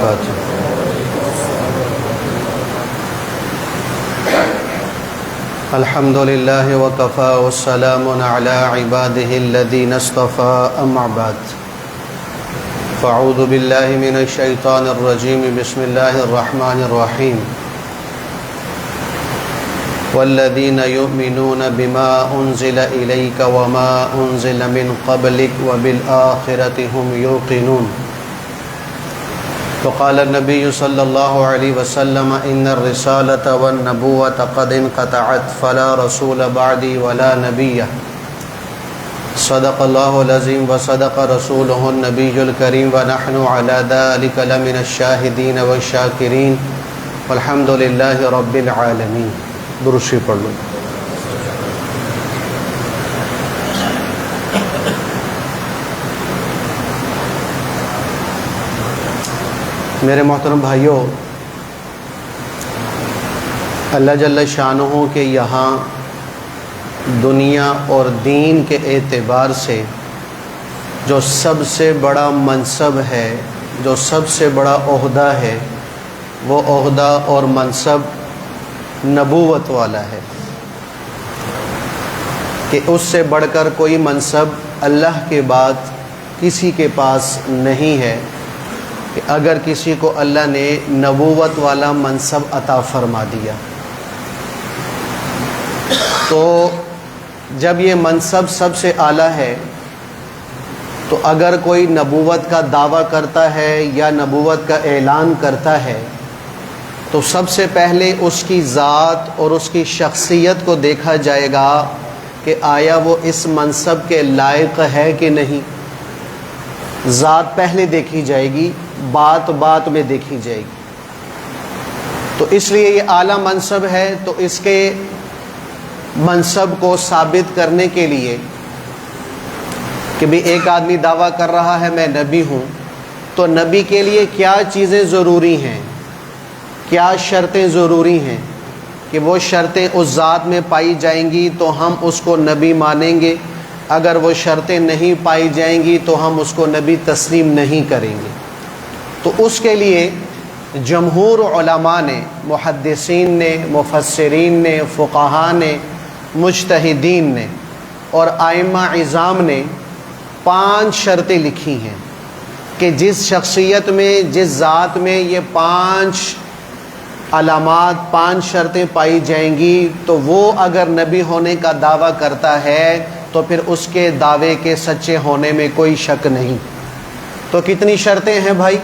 وبركاته. الحمد لله وكفى والسلام على عباده الذين اصطفى أما بعد فأعوذ بالله من الشيطان الرجيم بسم الله الرحمن الرحيم والذين يؤمنون بما أنزل إليك وما أنزل من قبلك وبالآخرة هم يوقنون. وقال النبي صلى الله عليه وسلم إن الرسالة والنبوة قد انقطعت فلا رسول بعدي ولا نبي. صدق الله العظيم وصدق رسوله النبي الكريم ونحن على ذلك لمن الشاهدين والشاكرين والحمد لله رب العالمين. درود شریف پڑھ لو. میرے محترم بھائیوں، اللہ جل شانہ کے یہاں دنیا اور دین کے اعتبار سے جو سب سے بڑا منصب ہے، جو سب سے بڑا عہدہ ہے، وہ عہدہ اور منصب نبوت والا ہے کہ اس سے بڑھ کر کوئی منصب اللہ کے بعد کسی کے پاس نہیں ہے کہ اگر کسی کو اللہ نے نبوت والا منصب عطا فرما دیا تو جب یہ منصب سب سے اعلیٰ ہے تو اگر کوئی نبوت کا دعویٰ کرتا ہے یا نبوت کا اعلان کرتا ہے تو سب سے پہلے اس کی ذات اور اس کی شخصیت کو دیکھا جائے گا کہ آیا وہ اس منصب کے لائق ہے کہ نہیں. ذات پہلے دیکھی جائے گی، بات بعد میں دیکھی جائے گی. تو اس لیے یہ اعلیٰ منصب ہے، تو اس کے منصب کو ثابت کرنے کے لیے کہ بھی ایک آدمی دعویٰ کر رہا ہے میں نبی ہوں، تو نبی کے لیے کیا چیزیں ضروری ہیں، کیا شرطیں ضروری ہیں کہ وہ شرطیں اس ذات میں پائی جائیں گی تو ہم اس کو نبی مانیں گے، اگر وہ شرطیں نہیں پائی جائیں گی تو ہم اس کو نبی تسلیم نہیں کریں گے. تو اس کے لیے جمہور علماء نے، محدثین نے، مفسرین نے، فقہاء نے، مجتہدین نے اور ائمہ اعظام نے 5 شرطیں لکھی ہیں کہ جس شخصیت میں، جس ذات میں یہ 5 علامات، 5 شرطیں پائی جائیں گی تو وہ اگر نبی ہونے کا دعویٰ کرتا ہے تو پھر اس کے دعوے کے سچے ہونے میں کوئی شک نہیں. تو کتنی شرطیں ہیں بھائی؟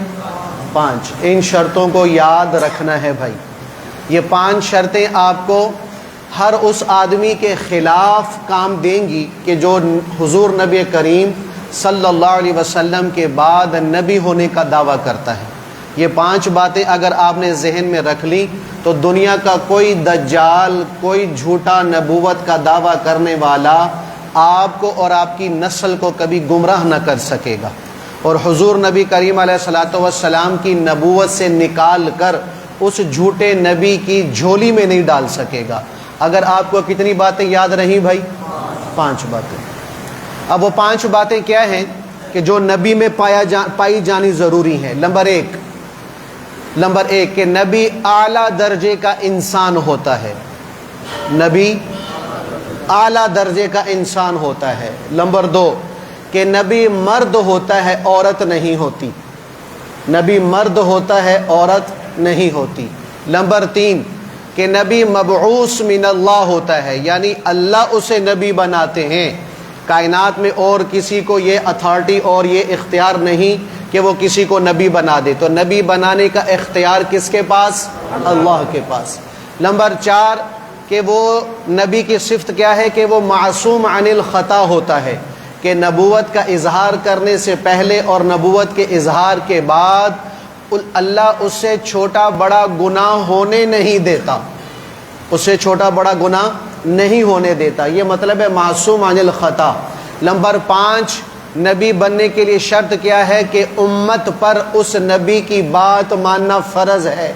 5. ان شرطوں کو یاد رکھنا ہے بھائی. یہ 5 شرطیں آپ کو ہر اس آدمی کے خلاف کام دیں گی کہ جو حضور نبی کریم صلی اللہ علیہ وسلم کے بعد نبی ہونے کا دعویٰ کرتا ہے. یہ 5 باتیں اگر آپ نے ذہن میں رکھ لی تو دنیا کا کوئی دجال، کوئی جھوٹا نبوت کا دعویٰ کرنے والا آپ کو اور آپ کی نسل کو کبھی گمراہ نہ کر سکے گا، اور حضور نبی کریم علیہ الصلوۃ والسلام کی نبوت سے نکال کر اس جھوٹے نبی کی جھولی میں نہیں ڈال سکے گا. اگر آپ کو کتنی باتیں یاد رہیں بھائی؟ 5 باتیں. اب وہ 5 باتیں کیا ہیں کہ جو نبی میں پائی جانی ضروری ہیں. نمبر ایک کہ نبی اعلیٰ درجے کا انسان ہوتا ہے. نبی اعلیٰ درجے کا انسان ہوتا ہے. نمبر 2 کہ نبی مرد ہوتا ہے، عورت نہیں ہوتی. نبی مرد ہوتا ہے، عورت نہیں ہوتی. نمبر 3 کہ نبی مبعوث من اللہ ہوتا ہے، یعنی اللہ اسے نبی بناتے ہیں. کائنات میں اور کسی کو یہ اتھارٹی اور یہ اختیار نہیں کہ وہ کسی کو نبی بنا دے. تو نبی بنانے کا اختیار کس کے پاس؟ اللہ کے پاس. نمبر 4 کہ وہ نبی کی صفت کیا ہے کہ وہ معصوم عن الخطا ہوتا ہے، کہ نبوت کا اظہار کرنے سے پہلے اور نبوت کے اظہار کے بعد اللہ اس سے چھوٹا بڑا گناہ ہونے نہیں دیتا، اس سے چھوٹا بڑا گناہ نہیں ہونے دیتا. یہ مطلب ہے معصوم عن الخطا. نمبر 5 نبی بننے کے لیے شرط کیا ہے کہ امت پر اس نبی کی بات ماننا فرض ہے.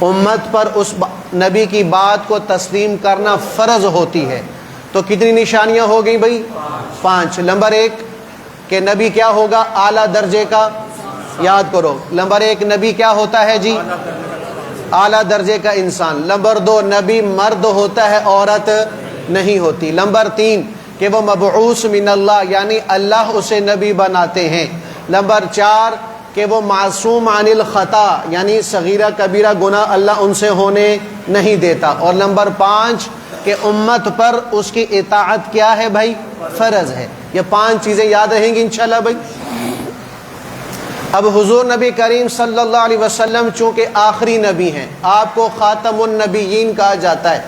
امت پر اس نبی کی بات کو تسلیم کرنا فرض ہوتی ہے. تو کتنی نشانیاں ہو گئی بھائی؟ 5. نمبر 1 کہ نبی کیا ہوگا؟ اعلیٰ درجے کا یاد کرو، نمبر 1 نبی کیا ہوتا ہے جی؟ اعلیٰ درجے کا انسان۔ نمبر 2 نبی مرد ہوتا ہے، عورت نہیں ہوتی۔ نمبر 3 کہ وہ مبعوث من اللہ، یعنی اللہ اسے نبی بناتے ہیں۔ نمبر 4 کہ وہ معصوم عن الخطا، یعنی صغیرہ کبیرہ گناہ اللہ ان سے ہونے نہیں دیتا۔ اور نمبر 5 کہ امت پر اس کی اطاعت کیا ہے بھائی؟ فرض ہے۔ یہ 5 چیزیں یاد رہیں گی انشاءاللہ بھائی۔ اب حضور نبی کریم صلی اللہ علیہ وسلم چونکہ آخری نبی ہیں، آپ کو خاتم النبیین کہا جاتا ہے۔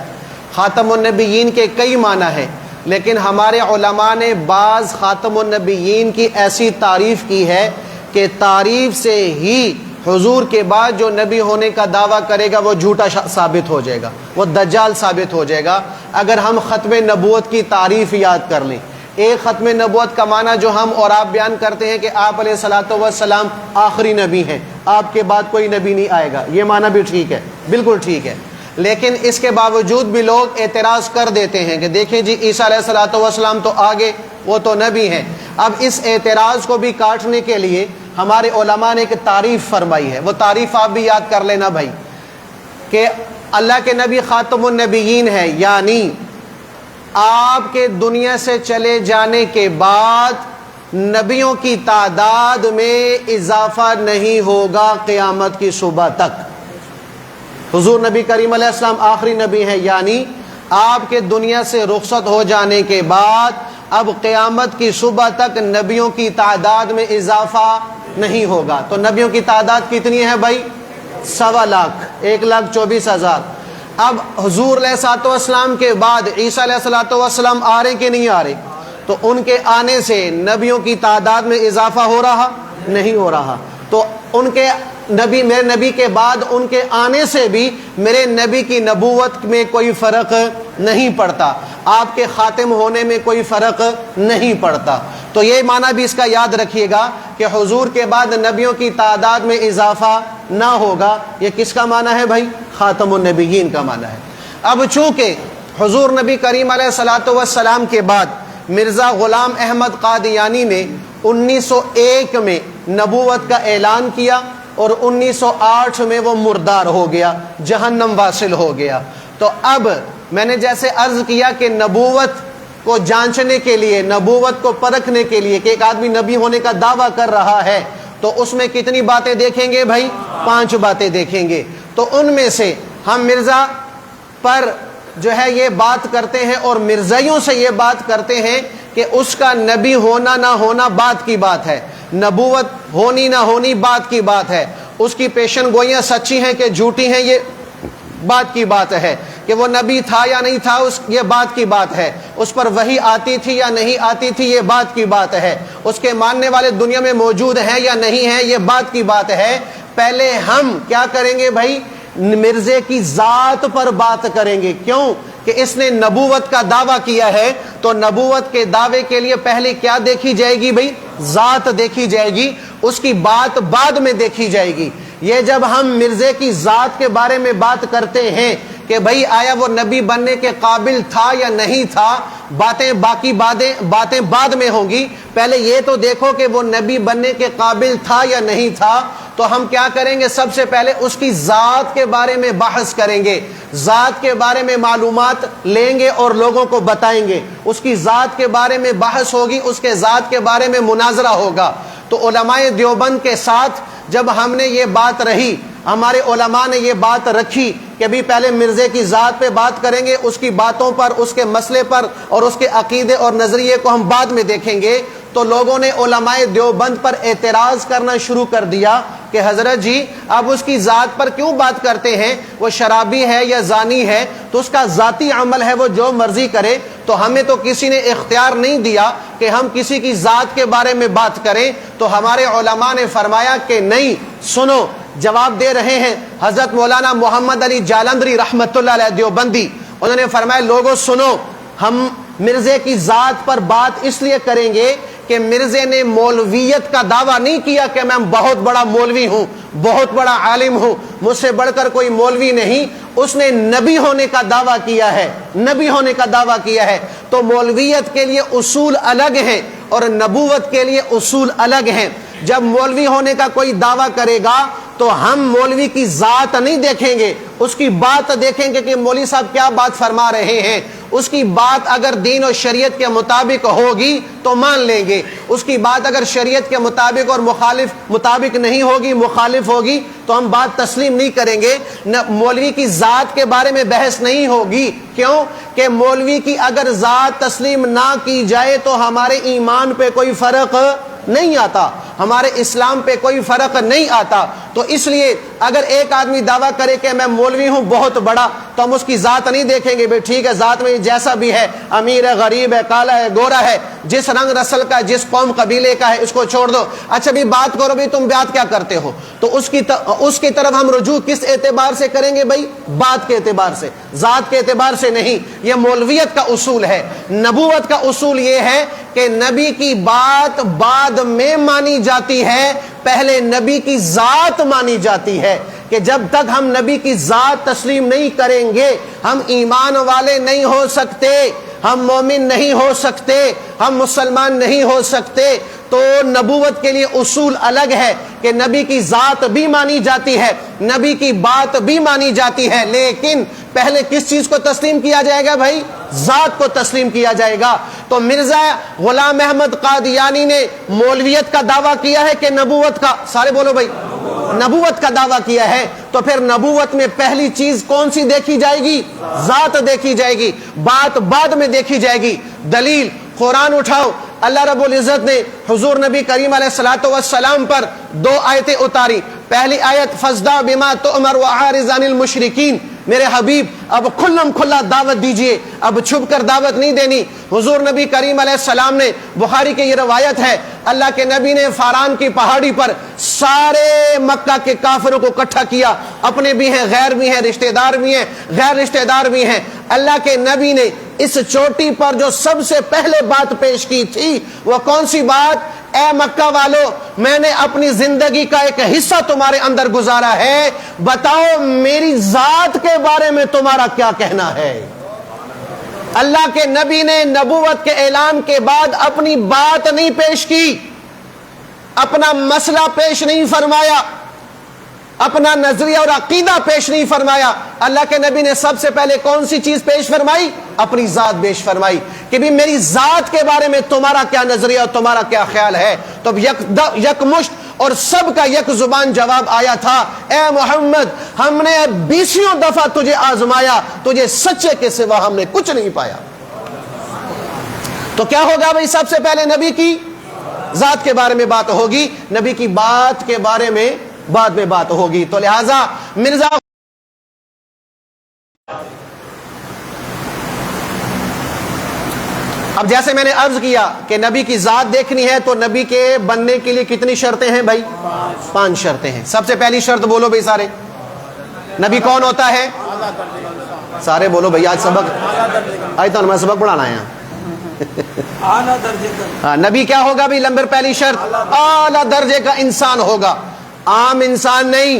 خاتم النبیین کے کئی معنی ہیں، لیکن ہمارے علماء نے بعض خاتم النبیین کی ایسی تعریف کی ہے کہ تعریف سے ہی حضور کے بعد جو نبی ہونے کا دعویٰ کرے گا وہ جھوٹا ثابت ہو جائے گا، وہ دجال ثابت ہو جائے گا۔ اگر ہم ختم نبوت کی تعریف یاد کر لیں، ایک ختم نبوت کا معنی جو ہم اور آپ بیان کرتے ہیں کہ آپ علیہ الصلوۃ والسلام آخری نبی ہیں، آپ کے بعد کوئی نبی نہیں آئے گا، یہ معنی بھی ٹھیک ہے، بالکل ٹھیک ہے۔ لیکن اس کے باوجود بھی لوگ اعتراض کر دیتے ہیں کہ دیکھیں جی عیسیٰ علیہ الصلوۃ والسلام تو آگے، وہ تو نبی ہیں۔ اب اس اعتراض کو بھی کاٹنے کے لیے ہمارے علماء نے ایک تعریف فرمائی ہے، وہ تعریف آپ بھی یاد کر لینا بھائی، کہ اللہ کے نبی خاتم النبیین ہے، یعنی آپ کے دنیا سے چلے جانے کے بعد نبیوں کی تعداد میں اضافہ نہیں ہوگا قیامت کی صبح تک۔ حضور نبی کریم علیہ السلام آخری نبی ہیں، یعنی آپ کے دنیا سے رخصت ہو جانے کے بعد اب قیامت کی صبح تک نبیوں کی تعداد میں اضافہ نہیں ہوگا۔ تو نبیوں کی تعداد کتنی ہے بھائی؟ 1.25 لاکھ، 1,24,000۔ اب حضور علیہ الصلوۃ والسلام کے بعد عیسیٰ علیہ الصلوۃ والسلام آ رہے کہ نہیں آ رہے؟ تو ان کے آنے سے نبیوں کی تعداد میں اضافہ ہو رہا نہیں ہو رہا، تو ان کے نبی، میرے نبی کے بعد ان کے آنے سے بھی میرے نبی کی نبوت میں کوئی فرق نہیں پڑتا، آپ کے خاتم ہونے میں کوئی فرق نہیں پڑتا۔ تو یہ معنی بھی اس کا یاد رکھیے گا کہ حضور کے بعد نبیوں کی تعداد میں اضافہ نہ ہوگا۔ یہ کس کا معنی ہے بھائی؟ خاتم النبیین کا معنی ہے۔ اب چونکہ حضور نبی کریم علیہ الصلوۃ والسلام کے بعد مرزا غلام احمد قادیانی نے 1901 میں نبوت کا اعلان کیا اور 1908 میں وہ مردار ہو گیا، جہنم واصل ہو گیا۔ تو اب میں نے جیسے عرض کیا کہ نبوت کو جانچنے کے لیے، نبوت کو پرکھنے کے لیے کہ ایک آدمی نبی ہونے کا دعویٰ کر رہا ہے تو اس میں کتنی باتیں دیکھیں گے بھائی؟ 5 باتیں دیکھیں گے۔ تو ان میں سے ہم مرزا پر جو ہے یہ بات کرتے ہیں اور مرزائیوں سے یہ بات کرتے ہیں کہ اس کا نبی ہونا نہ ہونا بات کی بات ہے، نبوت ہونی نہ ہونی بات کی بات ہے، اس کی پیشن گوئیاں سچی ہیں کہ جھوٹی ہیں یہ بات کی بات ہے، کہ وہ نبی تھا یا نہیں تھا یہ بات کی بات ہے، اس پر وحی آتی تھی یا نہیں آتی تھی یہ بات کی بات ہے، اس کے ماننے والے دنیا میں موجود ہیں یا نہیں ہیں یہ بات کی بات ہے۔ پہلے ہم کیا کریں گے بھائی؟ مرزے کی ذات پر بات کریں گے۔ کیوں؟ کہ اس نے نبوت کا دعویٰ کیا ہے، تو نبوت کے دعوے کے لیے پہلے کیا دیکھی جائے گی بھائی؟ ذات دیکھی جائے گی، اس کی بات بعد میں دیکھی جائے گی۔ یہ جب ہم مرزے کی ذات کے بارے میں بات کرتے ہیں کہ بھائی آیا وہ نبی بننے کے قابل تھا یا نہیں تھا، باقی باتیں بعد میں ہوں گی، پہلے یہ تو دیکھو کہ وہ نبی بننے کے قابل تھا یا نہیں تھا۔ تو ہم کیا کریں گے؟ سب سے پہلے اس کی ذات کے بارے میں بحث کریں گے، ذات کے بارے میں معلومات لیں گے اور لوگوں کو بتائیں گے، اس کی ذات کے بارے میں بحث ہوگی، اس کے ذات کے بارے میں مناظرہ ہوگا۔ تو علماء دیوبند کے ساتھ جب ہم نے یہ بات رہی، ہمارے علماء نے یہ بات رکھی کہ بھی پہلے مرزے کی ذات پہ بات کریں گے، اس کی باتوں پر، اس کے مسئلے پر اور اس کے عقیدے اور نظریے کو ہم بعد میں دیکھیں گے، تو لوگوں نے علماء دیوبند پر اعتراض کرنا شروع کر دیا کہ حضرت جی آپ اس کی ذات پر کیوں بات کرتے ہیں؟ وہ شرابی ہے یا زانی ہے تو اس کا ذاتی عمل ہے، وہ جو مرضی کرے، تو ہمیں تو کسی نے اختیار نہیں دیا کہ ہم کسی کی ذات کے بارے میں بات کریں۔ تو ہمارے علماء نے فرمایا کہ نہیں، سنو، جواب دے رہے ہیں حضرت مولانا محمد علی جالندری رحمت اللہ علیہ دیوبندی۔ انہوں نے فرمایا لوگوں سنو، ہم مرزے کی ذات پر بات اس لیے کریں گے کہ مرزے نے مولویت کا دعویٰ نہیں کیا کہ میں بہت بڑا مولوی ہوں، بہت بڑا عالم ہوں، مجھ سے بڑھ کر کوئی مولوی نہیں، اس نے نبی ہونے کا دعویٰ کیا ہے، نبی ہونے کا دعویٰ کیا ہے۔ تو مولویت کے لیے اصول الگ ہیں اور نبوت کے لیے اصول الگ ہیں۔ جب مولوی ہونے کا کوئی دعویٰ کرے گا تو ہم مولوی کی ذات نہیں دیکھیں گے، اس کی بات دیکھیں گے کہ مولوی صاحب کیا بات فرما رہے ہیں۔ اس کی بات اگر دین و شریعت کے مطابق ہوگی تو مان لیں گے، اس کی بات اگر شریعت کے مطابق اور مطابق نہیں ہوگی، مخالف ہوگی، تو ہم بات تسلیم نہیں کریں گے۔ مولوی کی ذات کے بارے میں بحث نہیں ہوگی، کیوں کہ مولوی کی اگر ذات تسلیم نہ کی جائے تو ہمارے ایمان پہ کوئی فرق نہیں آتا، ہمارے اسلام پہ کوئی فرق نہیں آتا۔ تو اس لیے اگر ایک آدمی دعویٰ کرے کہ میں مولوی ہوں بہت بڑا، تو ہم اس کی ذات نہیں دیکھیں گے، بھئی ٹھیک ہے ذات میں جیسا بھی ہے، امیر ہے، غریب ہے، کالا ہے، گورا ہے، جس رنگ نسل کا، جس قوم قبیلے کا ہے، اس کو چھوڑ دو۔ اچھا بھی بات کرو بھی تم بات کیا کرتے ہو، تو اس کی طرف ہم رجوع کس اعتبار سے کریں گے بھائی؟ بات کے اعتبار سے، ذات کے اعتبار سے نہیں۔ یہ مولویت کا اصول ہے۔ نبوت کا اصول یہ ہے کہ نبی کی بات بعد میں مانی جاتی ہے، پہلے نبی کی ذات مانی جاتی ہے، کہ جب تک ہم نبی کی ذات تسلیم نہیں کریں گے ہم ایمان والے نہیں ہو سکتے، ہم مومن نہیں ہو سکتے، ہم مسلمان نہیں ہو سکتے۔ تو نبوت کے لیے اصول الگ ہے کہ نبی کی ذات بھی مانی جاتی ہے، نبی کی بات بھی مانی جاتی ہے، لیکن پہلے کس چیز کو تسلیم کیا جائے گا بھائی؟ ذات کو تسلیم کیا جائے گا۔ تو مرزا غلام احمد قادیانی نے مولویت کا دعویٰ کیا ہے کہ نبوت کا؟ سارے بولو بھائی، نبوت کا دعویٰ کیا ہے، تو پھر نبوت میں پہلی چیز کون سی دیکھی جائے گی؟ ذات دیکھی جائے گی، بات بعد میں دیکھی جائے گی۔ دلیل قرآن اٹھاؤ، اللہ رب العزت نے حضور نبی کریم علیہ الصلوۃ والسلام پر 2 آیتیں اتاری۔ پہلی آیت فَاصْدَعْ بِمَا تُؤْمَرُ وَأَعْرِضْ عَنِ الْمُشْرِكِينَ، میرے حبیب اب کھلم کھلا دعوت دیجئے، اب چھپ کر دعوت نہیں دینی۔ حضور نبی کریم علیہ السلام نے، بخاری کی یہ روایت ہے، اللہ کے نبی نے فاران کی پہاڑی پر سارے مکہ کے کافروں کو اکٹھا کیا، اپنے بھی ہیں، غیر بھی ہیں، رشتہ دار بھی ہیں، غیر رشتہ دار بھی ہیں۔ اللہ کے نبی نے اس چوٹی پر جو سب سے پہلے بات پیش کی تھی وہ کون سی بات؟ اے مکہ والو، میں نے اپنی زندگی کا ایک حصہ تمہارے اندر گزارا ہے، بتاؤ میری ذات کے بارے میں تمہارا کیا کہنا ہے۔ اللہ کے نبی نے نبوت کے اعلان کے بعد اپنی بات نہیں پیش کی، اپنا مسئلہ پیش نہیں فرمایا، اپنا نظریہ اور عقیدہ پیش نہیں فرمایا۔ اللہ کے نبی نے سب سے پہلے کون سی چیز پیش فرمائی؟ اپنی ذات پیش فرمائی، کہ بھی میری ذات کے بارے میں تمہارا کیا نظریہ اور تمہارا کیا خیال ہے۔ تو یک مشت اور سب کا یک زبان جواب آیا تھا، اے محمد ہم نے 20 دفعہ تجھے آزمایا، تجھے سچے کے سوا ہم نے کچھ نہیں پایا۔ تو کیا ہوگا بھائی؟ سب سے پہلے نبی کی ذات کے بارے میں بات ہوگی، نبی کی بات کے بارے میں بعد میں بات ہوگی۔ تو لہذا مرزا اب جیسے میں نے عرض کیا کہ نبی کی ذات دیکھنی ہے تو نبی کے بننے کے لیے کتنی شرطیں ہیں بھائی؟ 5 شرطیں ہیں۔ سب سے پہلی شرط بولو بھائی سارے، نبی کون ہوتا ہے؟ سارے بولو بھائی، آج تو میں سبق پڑھانا ہے۔ ہاں، نبی کیا ہوگا بھائی؟ نمبر پہلی شرط اعلیٰ درجے کا انسان ہوگا، عام انسان نہیں،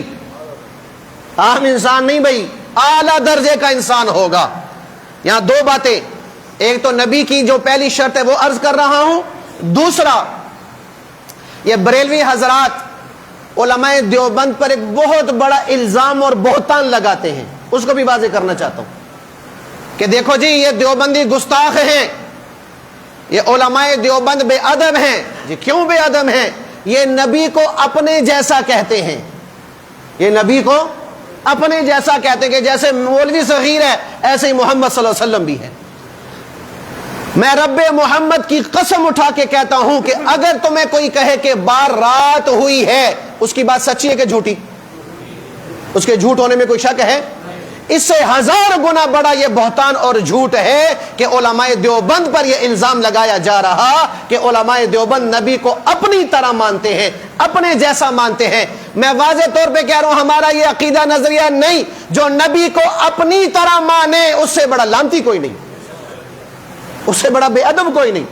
عام انسان نہیں بھائی، اعلیٰ درجے کا انسان ہوگا۔ یہاں 2 باتیں، ایک تو نبی کی جو پہلی شرط ہے وہ عرض کر رہا ہوں، دوسرا یہ بریلوی حضرات علماء دیوبند پر ایک بہت بڑا الزام اور بہتان لگاتے ہیں، اس کو بھی واضح کرنا چاہتا ہوں کہ دیکھو جی یہ دیوبندی گستاخ ہیں، یہ علماء دیوبند بے ادب ہیں۔ جی کیوں بے ادب ہیں؟ یہ نبی کو اپنے جیسا کہتے ہیں، یہ نبی کو اپنے جیسا کہتے ہیں کہ جیسے مولوی صغیر ہے ایسے ہی محمد صلی اللہ علیہ وسلم بھی ہے۔ میں رب محمد کی قسم اٹھا کے کہتا ہوں کہ اگر تمہیں کوئی کہے کہ بار رات ہوئی ہے، اس کی بات سچی ہے کہ جھوٹی؟ اس کے جھوٹ ہونے میں کوئی شک ہے؟ اس سے 1000 گنا بڑا یہ بہتان اور جھوٹ ہے کہ علماء دیوبند پر یہ الزام لگایا جا رہا کہ علماء دیوبند نبی کو اپنی طرح مانتے ہیں، اپنے جیسا مانتے ہیں۔ میں واضح طور پہ کہہ رہا ہوں ہمارا یہ عقیدہ نظریہ نہیں، جو نبی کو اپنی طرح مانے اس سے بڑا لعنتی کوئی نہیں، اس سے بڑا بے ادب کوئی نہیں،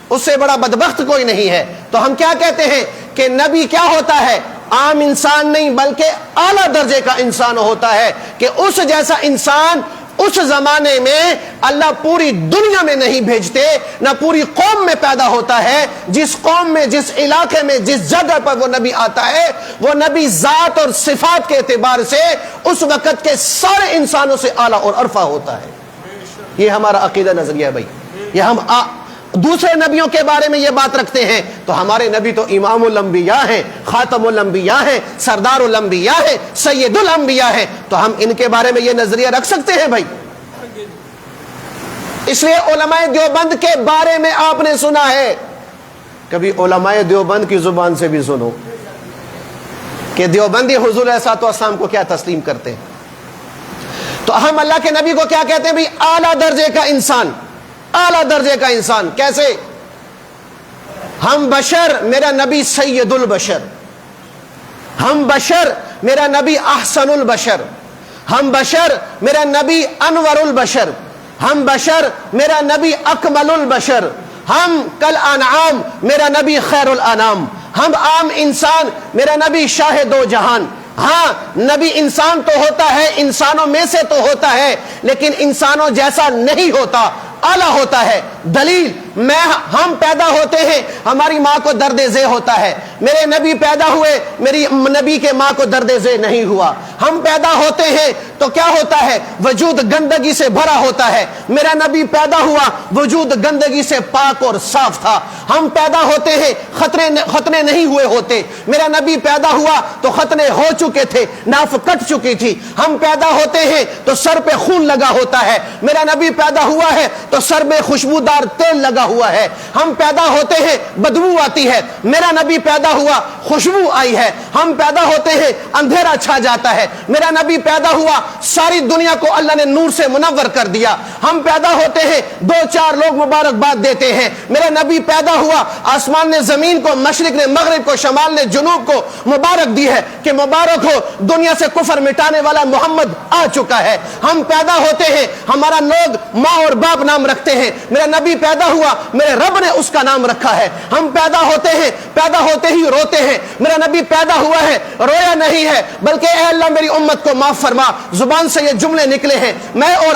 اس سے بڑا بدبخت کوئی نہیں ہے۔ تو ہم کیا کہتے ہیں کہ نبی کیا ہوتا ہے؟ عام انسان نہیں بلکہ اعلیٰ درجے کا انسان ہوتا ہے، کہ اس جیسا انسان اس زمانے میں اللہ پوری دنیا میں نہیں بھیجتے، نہ پوری قوم میں پیدا ہوتا ہے، جس قوم میں، جس علاقے میں، جس جگہ پر وہ نبی آتا ہے، وہ نبی ذات اور صفات کے اعتبار سے اس وقت کے سارے انسانوں سے اعلیٰ اور ارفع ہوتا ہے۔ یہ ہمارا عقیدہ نظریہ ہے بھائی۔ یہ ہم دوسرے نبیوں کے بارے میں یہ بات رکھتے ہیں تو ہمارے نبی تو امام الانبیاء ہیں، خاتم الانبیاء ہیں، سردار الانبیاء ہیں، سید الانبیاء ہیں، تو ہم ان کے بارے میں یہ نظریہ رکھ سکتے ہیں بھائی؟ اس لیے علماء دیوبند کے بارے میں آپ نے سنا ہے، کبھی علماء دیوبند کی زبان سے بھی سنو کہ دیوبندی حضور علیہ الصلوۃ والسلام کو کیا تسلیم کرتے ہیں۔ تو ہم اللہ کے نبی کو کیا کہتے ہیں بھائی؟ اعلیٰ درجے کا انسان، اعلیٰ درجے کا انسان۔ کیسے؟ ہم بشر، میرا نبی سید البشر، ہم بشر، میرا نبی احسن البشر، ہم بشر، میرا نبی انور البشر، ہم بشر، میرا نبی اکمل البشر، ہم کل انعام، میرا نبی خیر الانام، ہم عام انسان، میرا نبی شاہ دو جہان۔ ہاں نبی انسان تو ہوتا ہے، انسانوں میں سے تو ہوتا ہے، لیکن انسانوں جیسا نہیں ہوتا، اعلیٰ ہوتا ہے۔ دلیل، ہم پیدا ہوتے ہیں، ہماری ماں کو درد ذہ ہوتا ہے، میرے نبی پیدا ہوئے، میری نبی کے ماں کو درد ذہ نہیں ہوا۔ ہم پیدا ہوتے ہیں تو کیا ہوتا ہے؟ وجود گندگی سے بھرا ہوتا ہے، میرا نبی پیدا ہوا، وجود گندگی سے پاک اور صاف تھا۔ ہم پیدا ہوتے ہیں، ختنے نہیں ہوئے ہوتے، میرا نبی پیدا ہوا تو ختنے ہو چکے تھے، ناف کٹ چکی تھی۔ ہم پیدا ہوتے ہیں تو سر پہ خون لگا ہوتا ہے، میرا نبی پیدا ہوا ہے تو سر میں خوشبودار تیل لگا ہوا ہے۔ ہم پیدا ہوتے ہیں، بدبو آتی ہے، میرا نبی پیدا ہوا، خوشبو آئی ہے۔ ہم پیدا ہوتے ہیں، اندھیرا چھا جاتا ہے، میرا نبی پیدا ہوا، ساری دنیا کو اللہ نے نور سے منور کر دیا۔ ہم پیدا ہوتے ہیں، دو چار لوگ مبارکباد دیتے ہیں، میرا نبی پیدا ہوا، آسمان نے زمین کو، مشرق نے مغرب کو، شمال نے جنوب کو مبارک دی ہے کہ مبارک ہو، دنیا سے کفر مٹانے والا محمد آ چکا ہے۔ ہم پیدا ہوتے ہیں، ہمارا لوگ ماں اور باپ نام رکھتے ہیں، میرا نبی پیدا ہوا، میرے رب نے اس کا نام رکھا ہے۔ ہم پیدا ہوتے ہیں، پیدا ہوتے ہی روتے ہیں، میرا نبی پیدا ہوا ہے، رویا نہیں ہے، بلکہ اے اللہ میری امت کو معاف فرما۔ زبان سے یہ جملے نکلے ہیں، میں اور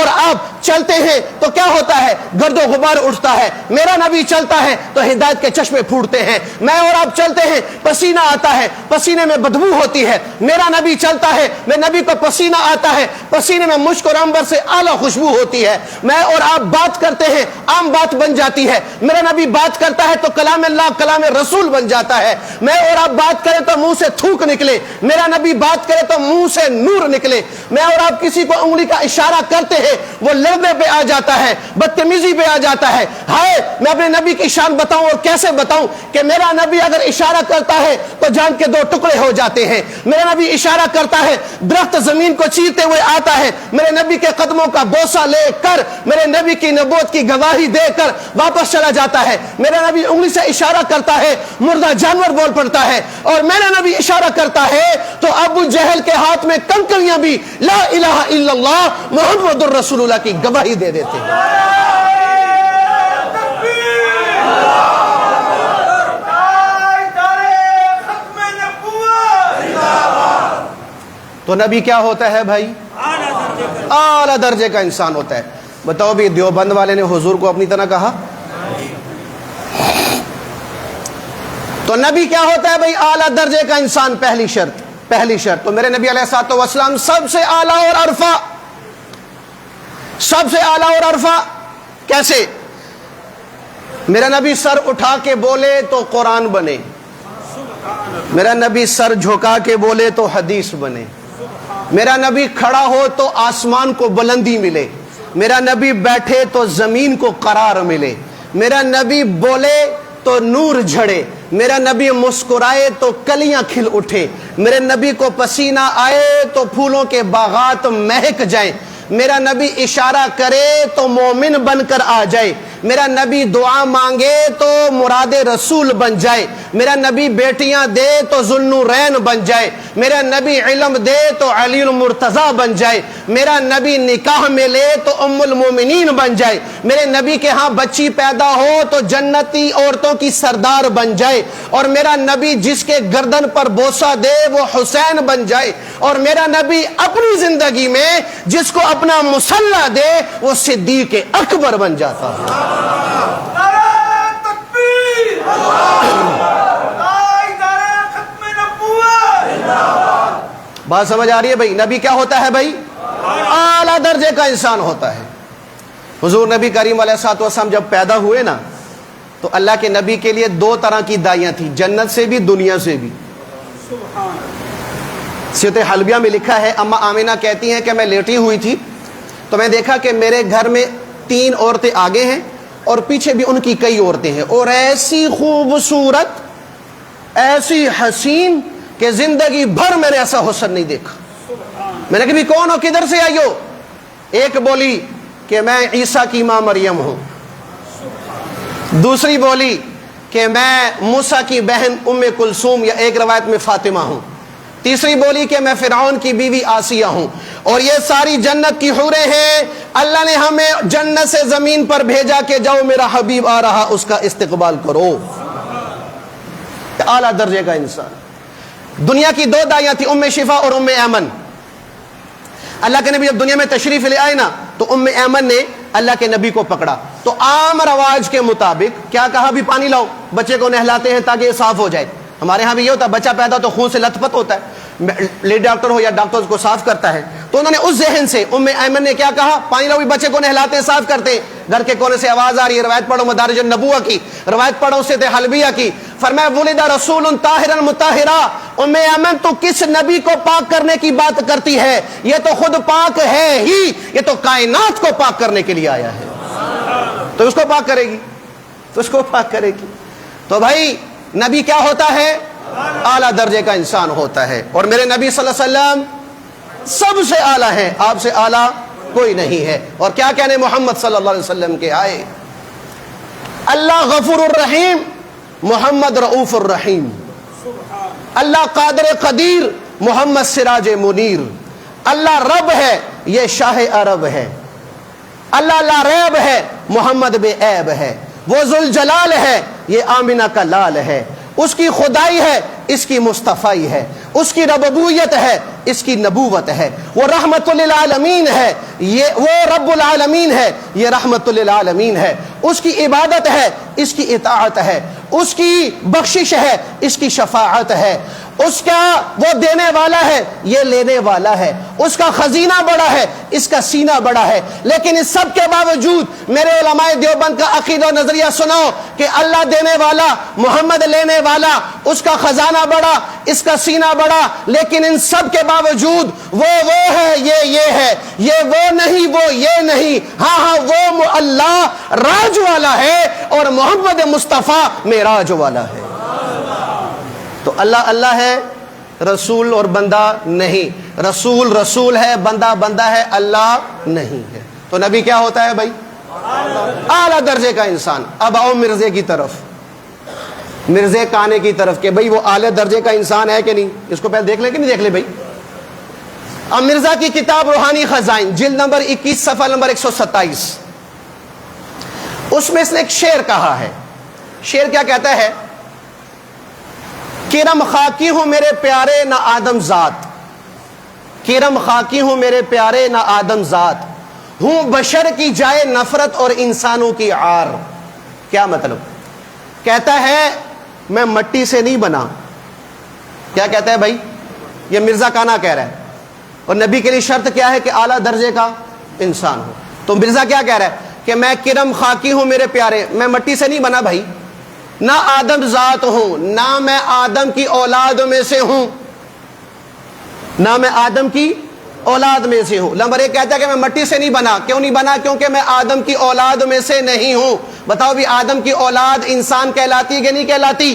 آپ چلتے ہیں تو کیا ہوتا ہے؟ گرد و غبار اٹھتا ہے، میرا نبی چلتا ہے تو ہدایت کے چشمے پھوٹتے ہیں۔ میں اور آپ چلتے ہیں، پسینہ آتا ہے، پسینے میں بدبو ہوتی ہے، میرا نبی چلتا ہے، میرے نبی کو پسینہ آتا ہے، پسینے میں مشک اور عنبر سے اعلیٰ خوشبو ہوتی ہے۔ میں اور آپ بات کرتے ہیں، عام بات بن جاتی ہے، میرا نبی بات کرتا ہے تو کلام اللہ، کلام رسول بن جاتا ہے۔ میں اور آپ بات کریں تو منہ سے تھوک نکلے، میرا نبی بات کرے تو منہ سے نور نکلے۔ میں اور آپ کسی کو انگلی کا اشارہ کرتے ہیں، وہ لڑنے پہ آ جاتا ہے، بدتمیزی پہ آ جاتا ہے۔ ہائے میں اپنے نبی کی شان بتاؤں اور کیسے بتاؤں کہ میرا نبی اگر اشارہ کرتا ہے تو جان کے دو ٹکڑے ہو جاتے ہیں۔ میرا نبی اشارہ کرتا ہے، درخت زمین کو چیرتے ہوئے آتا ہے، میرے نبی کے قدموں کا بوسہ لے کر، میرے نبی کی نبوت کی گواہی دے کر واپس چلا جاتا ہے۔ میرا نبی انگلی سے اشارہ کرتا ہے، مردہ جانور بول پڑتا ہے، اور میرا نبی اشارہ کرتا ہے تو ابو جہل کے ہاتھ میں کنکریاں بھی لا الہ الا اللہ محمد الرسول اللہ کی گواہی دے دیتے ہیں۔ تو نبی کیا ہوتا ہے بھائی؟ اعلیٰ درجے کا انسان ہوتا ہے۔ بتاؤ بھی دیوبند والے نے حضور کو اپنی طرح کہا؟ تو نبی کیا ہوتا ہے بھائی؟ اعلیٰ درجے کا انسان۔ پہلی شرط تو میرے نبی علیہ الصلوۃ والسلام سب سے اعلیٰ اور عرفہ، سب سے اعلیٰ اور عرفہ۔ کیسے؟ میرا نبی سر اٹھا کے بولے تو قرآن بنے، میرا نبی سر جھکا کے بولے تو حدیث بنے، میرا نبی کھڑا ہو تو آسمان کو بلندی ملے، میرا نبی بیٹھے تو زمین کو قرار ملے، میرا نبی بولے تو نور جھڑے، میرا نبی مسکرائے تو کلیاں کھل اٹھے، میرے نبی کو پسینہ آئے تو پھولوں کے باغات مہک جائیں، میرا نبی اشارہ کرے تو مومن بن کر آ جائے، میرا نبی دعا مانگے تو مراد رسول بن جائے، میرا نبی بیٹیاں دے تو ذوالنورین بن جائے، میرا نبی علم دے تو علی المرتضیٰ بن جائے، میرا نبی نکاح میں لے تو ام المومنین بن جائے، میرے نبی کے ہاں بچی پیدا ہو تو جنتی عورتوں کی سردار بن جائے، اور میرا نبی جس کے گردن پر بوسہ دے وہ حسین بن جائے، اور میرا نبی اپنی زندگی میں جس کو اپنا مسلح دے وہ صدیق اکبر بن جاتا ہے۔ نعرہ تکبیر، نعرہ ختم نبوت۔ بات سمجھ آ رہی ہے بھائی؟ نبی کیا ہوتا ہے بھائی؟ اعلیٰ درجے کا انسان ہوتا ہے۔ حضور نبی کریم علیہ الصلوۃ والسلام جب پیدا ہوئے نا تو اللہ کے نبی کے لیے دو طرح کی دائیاں تھیں، جنت سے بھی دنیا سے بھی۔ سیرت حلبیہ میں لکھا ہے، اما آمینہ کہتی ہیں کہ میں لیٹی ہوئی تھی تو میں دیکھا کہ میرے گھر میں 3 عورتیں آگے ہیں اور پیچھے بھی ان کی کئی عورتیں ہیں، اور ایسی خوبصورت ایسی حسین کہ زندگی بھر میں نے ایسا حسن نہیں دیکھا۔ میں نے کہا بھی کون ہو، کدھر سے آئی ہو؟ ایک بولی کہ میں عیسیٰ کی ماں مریم ہوں، دوسری بولی کہ میں موسیٰ کی بہن ام کلثوم یا ایک روایت میں فاطمہ ہوں، تیسری بولی کہ میں فرعون کی بیوی آسیہ ہوں، اور یہ ساری جنت کی حوریں ہیں۔ اللہ نے ہمیں جنت سے زمین پر بھیجا کہ جاؤ میرا حبیب آ رہا، اس کا استقبال کرو۔ اعلیٰ درجے کا انسان۔ دنیا کی 2 دائیاں تھیں، ام شفا اور ام ایمن۔ اللہ کے نبی جب دنیا میں تشریف لے آئے نا تو ام ایمن نے اللہ کے نبی کو پکڑا تو عام رواج کے مطابق کیا کہا، بھی پانی لاؤ، بچے کو نہلاتے ہیں تاکہ یہ صاف ہو جائے۔ ہمارے ہاں بھی یہ ہوتا ہے، بچہ پیدا تو خون سے لت پت ہوتا ہے، لیڈی ڈاکٹر ہو یا ڈاکٹر اس کو صاف کرتا ہے، تو انہوں نے اس ذہن سے ام ایمن نے کیا کہا، پانی لاؤ، بچے کو نہلاتے ہیں، صاف کرتے ہیں۔ گھر کے کونے سے آواز آ رہی ہے، روایت پڑھو مدارج النبوہ کی، روایت پڑھو سیرت حلبیہ کی، فرمایا ولد رسول طاہرا مطہرا، ام ایمن تو کس نبی کو پاک کرنے کی بات کرتی ہے، یہ تو خود پاک ہے ہی، یہ تو کائنات کو پاک کرنے کے لیے آیا ہے، تو اس کو پاک کرے گی، تو اس کو پاک کرے گی۔ تو بھائی نبی کیا ہوتا ہے؟ اعلیٰ درجے کا انسان ہوتا ہے، اور میرے نبی صلی اللہ علیہ وسلم سب سے اعلیٰ ہے، آپ سے اعلیٰ کوئی نہیں ہے۔ اور کیا کہنے محمد صلی اللہ علیہ وسلم کے آئے، اللہ غفور الرحیم، محمد رؤوف الرحیم، اللہ قادر قدیر، محمد سراج منیر، اللہ رب ہے، یہ شاہ عرب ہے، اللہ لا ریب ہے، محمد بے عیب ہے، وہ ذوالجلال ہے، یہ آمنہ کا لال ہے، اس کی خدائی ہے، اس کی مصطفی ہے، اس کی ربوبیت ہے، اس کی نبوت ہے، وہ رحمت للعالمین ہے، یہ وہ رب العالمین ہے، یہ رحمت للعالمین ہے، اس کی عبادت ہے، اس کی اطاعت ہے، اس کی بخشش ہے، اس کی شفاعت ہے، اس کا وہ دینے والا ہے، یہ لینے والا ہے، اس کا خزینہ بڑا ہے، اس کا سینہ بڑا ہے۔ لیکن اس سب کے باوجود میرے علماء دیوبند کا عقیدہ و نظریہ سنو کہ اللہ دینے والا، محمد لینے والا، اس کا خزانہ بڑا، اس کا سینہ بڑا، لیکن ان سب کے باوجود وہ ہے، یہ ہے، یہ وہ نہیں، وہ یہ نہیں، ہاں وہ اللہ راج والا ہے اور محمد مصطفیٰ معراج والا ہے۔ تو اللہ اللہ ہے، رسول اور بندہ نہیں، رسول رسول ہے، بندہ بندہ ہے، اللہ نہیں ہے۔ تو نبی کیا ہوتا ہے بھائی؟ اعلیٰ درجے کا انسان۔ اب آؤ مرزے کی طرف، مرزے کانے کی طرف کہ بھائی وہ اعلیٰ درجے کا انسان ہے کہ نہیں، اس کو پہلے دیکھ لیں کہ نہیں دیکھ لیں بھائی۔ اب مرزا کی کتاب روحانی خزائن جلد نمبر 21 صفحہ نمبر 127، اس میں اس نے ایک شعر کہا ہے۔ شعر کیا کہتا ہے؟ کرم خاکی ہوں میرے پیارے نہ آدم ذات، کرم خاکی ہوں میرے پیارے نہ آدم ذات، ہوں بشر کی جائے نفرت اور انسانوں کی عار۔ کیا مطلب؟ کہتا ہے میں مٹی سے نہیں بنا۔ کیا کہتا ہے بھائی؟ یہ مرزا کانا کہہ رہا ہے، اور نبی کے لیے شرط کیا ہے کہ اعلیٰ درجے کا انسان ہو۔ تو مرزا کیا کہہ رہا ہے کہ میں کرم خاکی ہوں میرے پیارے، میں مٹی سے نہیں بنا بھائی، نہ آدم ذات ہوں، نہ میں آدم کی اولاد میں سے ہوں، نہ میں آدم کی اولاد میں سے ہوں۔ نمبر 1 کہتا ہے کہ میں مٹی سے نہیں بنا۔ کیوں نہیں بنا؟ کیونکہ میں آدم کی اولاد میں سے نہیں ہوں۔ بتاؤ بھی آدم کی اولاد انسان کہلاتی کہ نہیں کہلاتی؟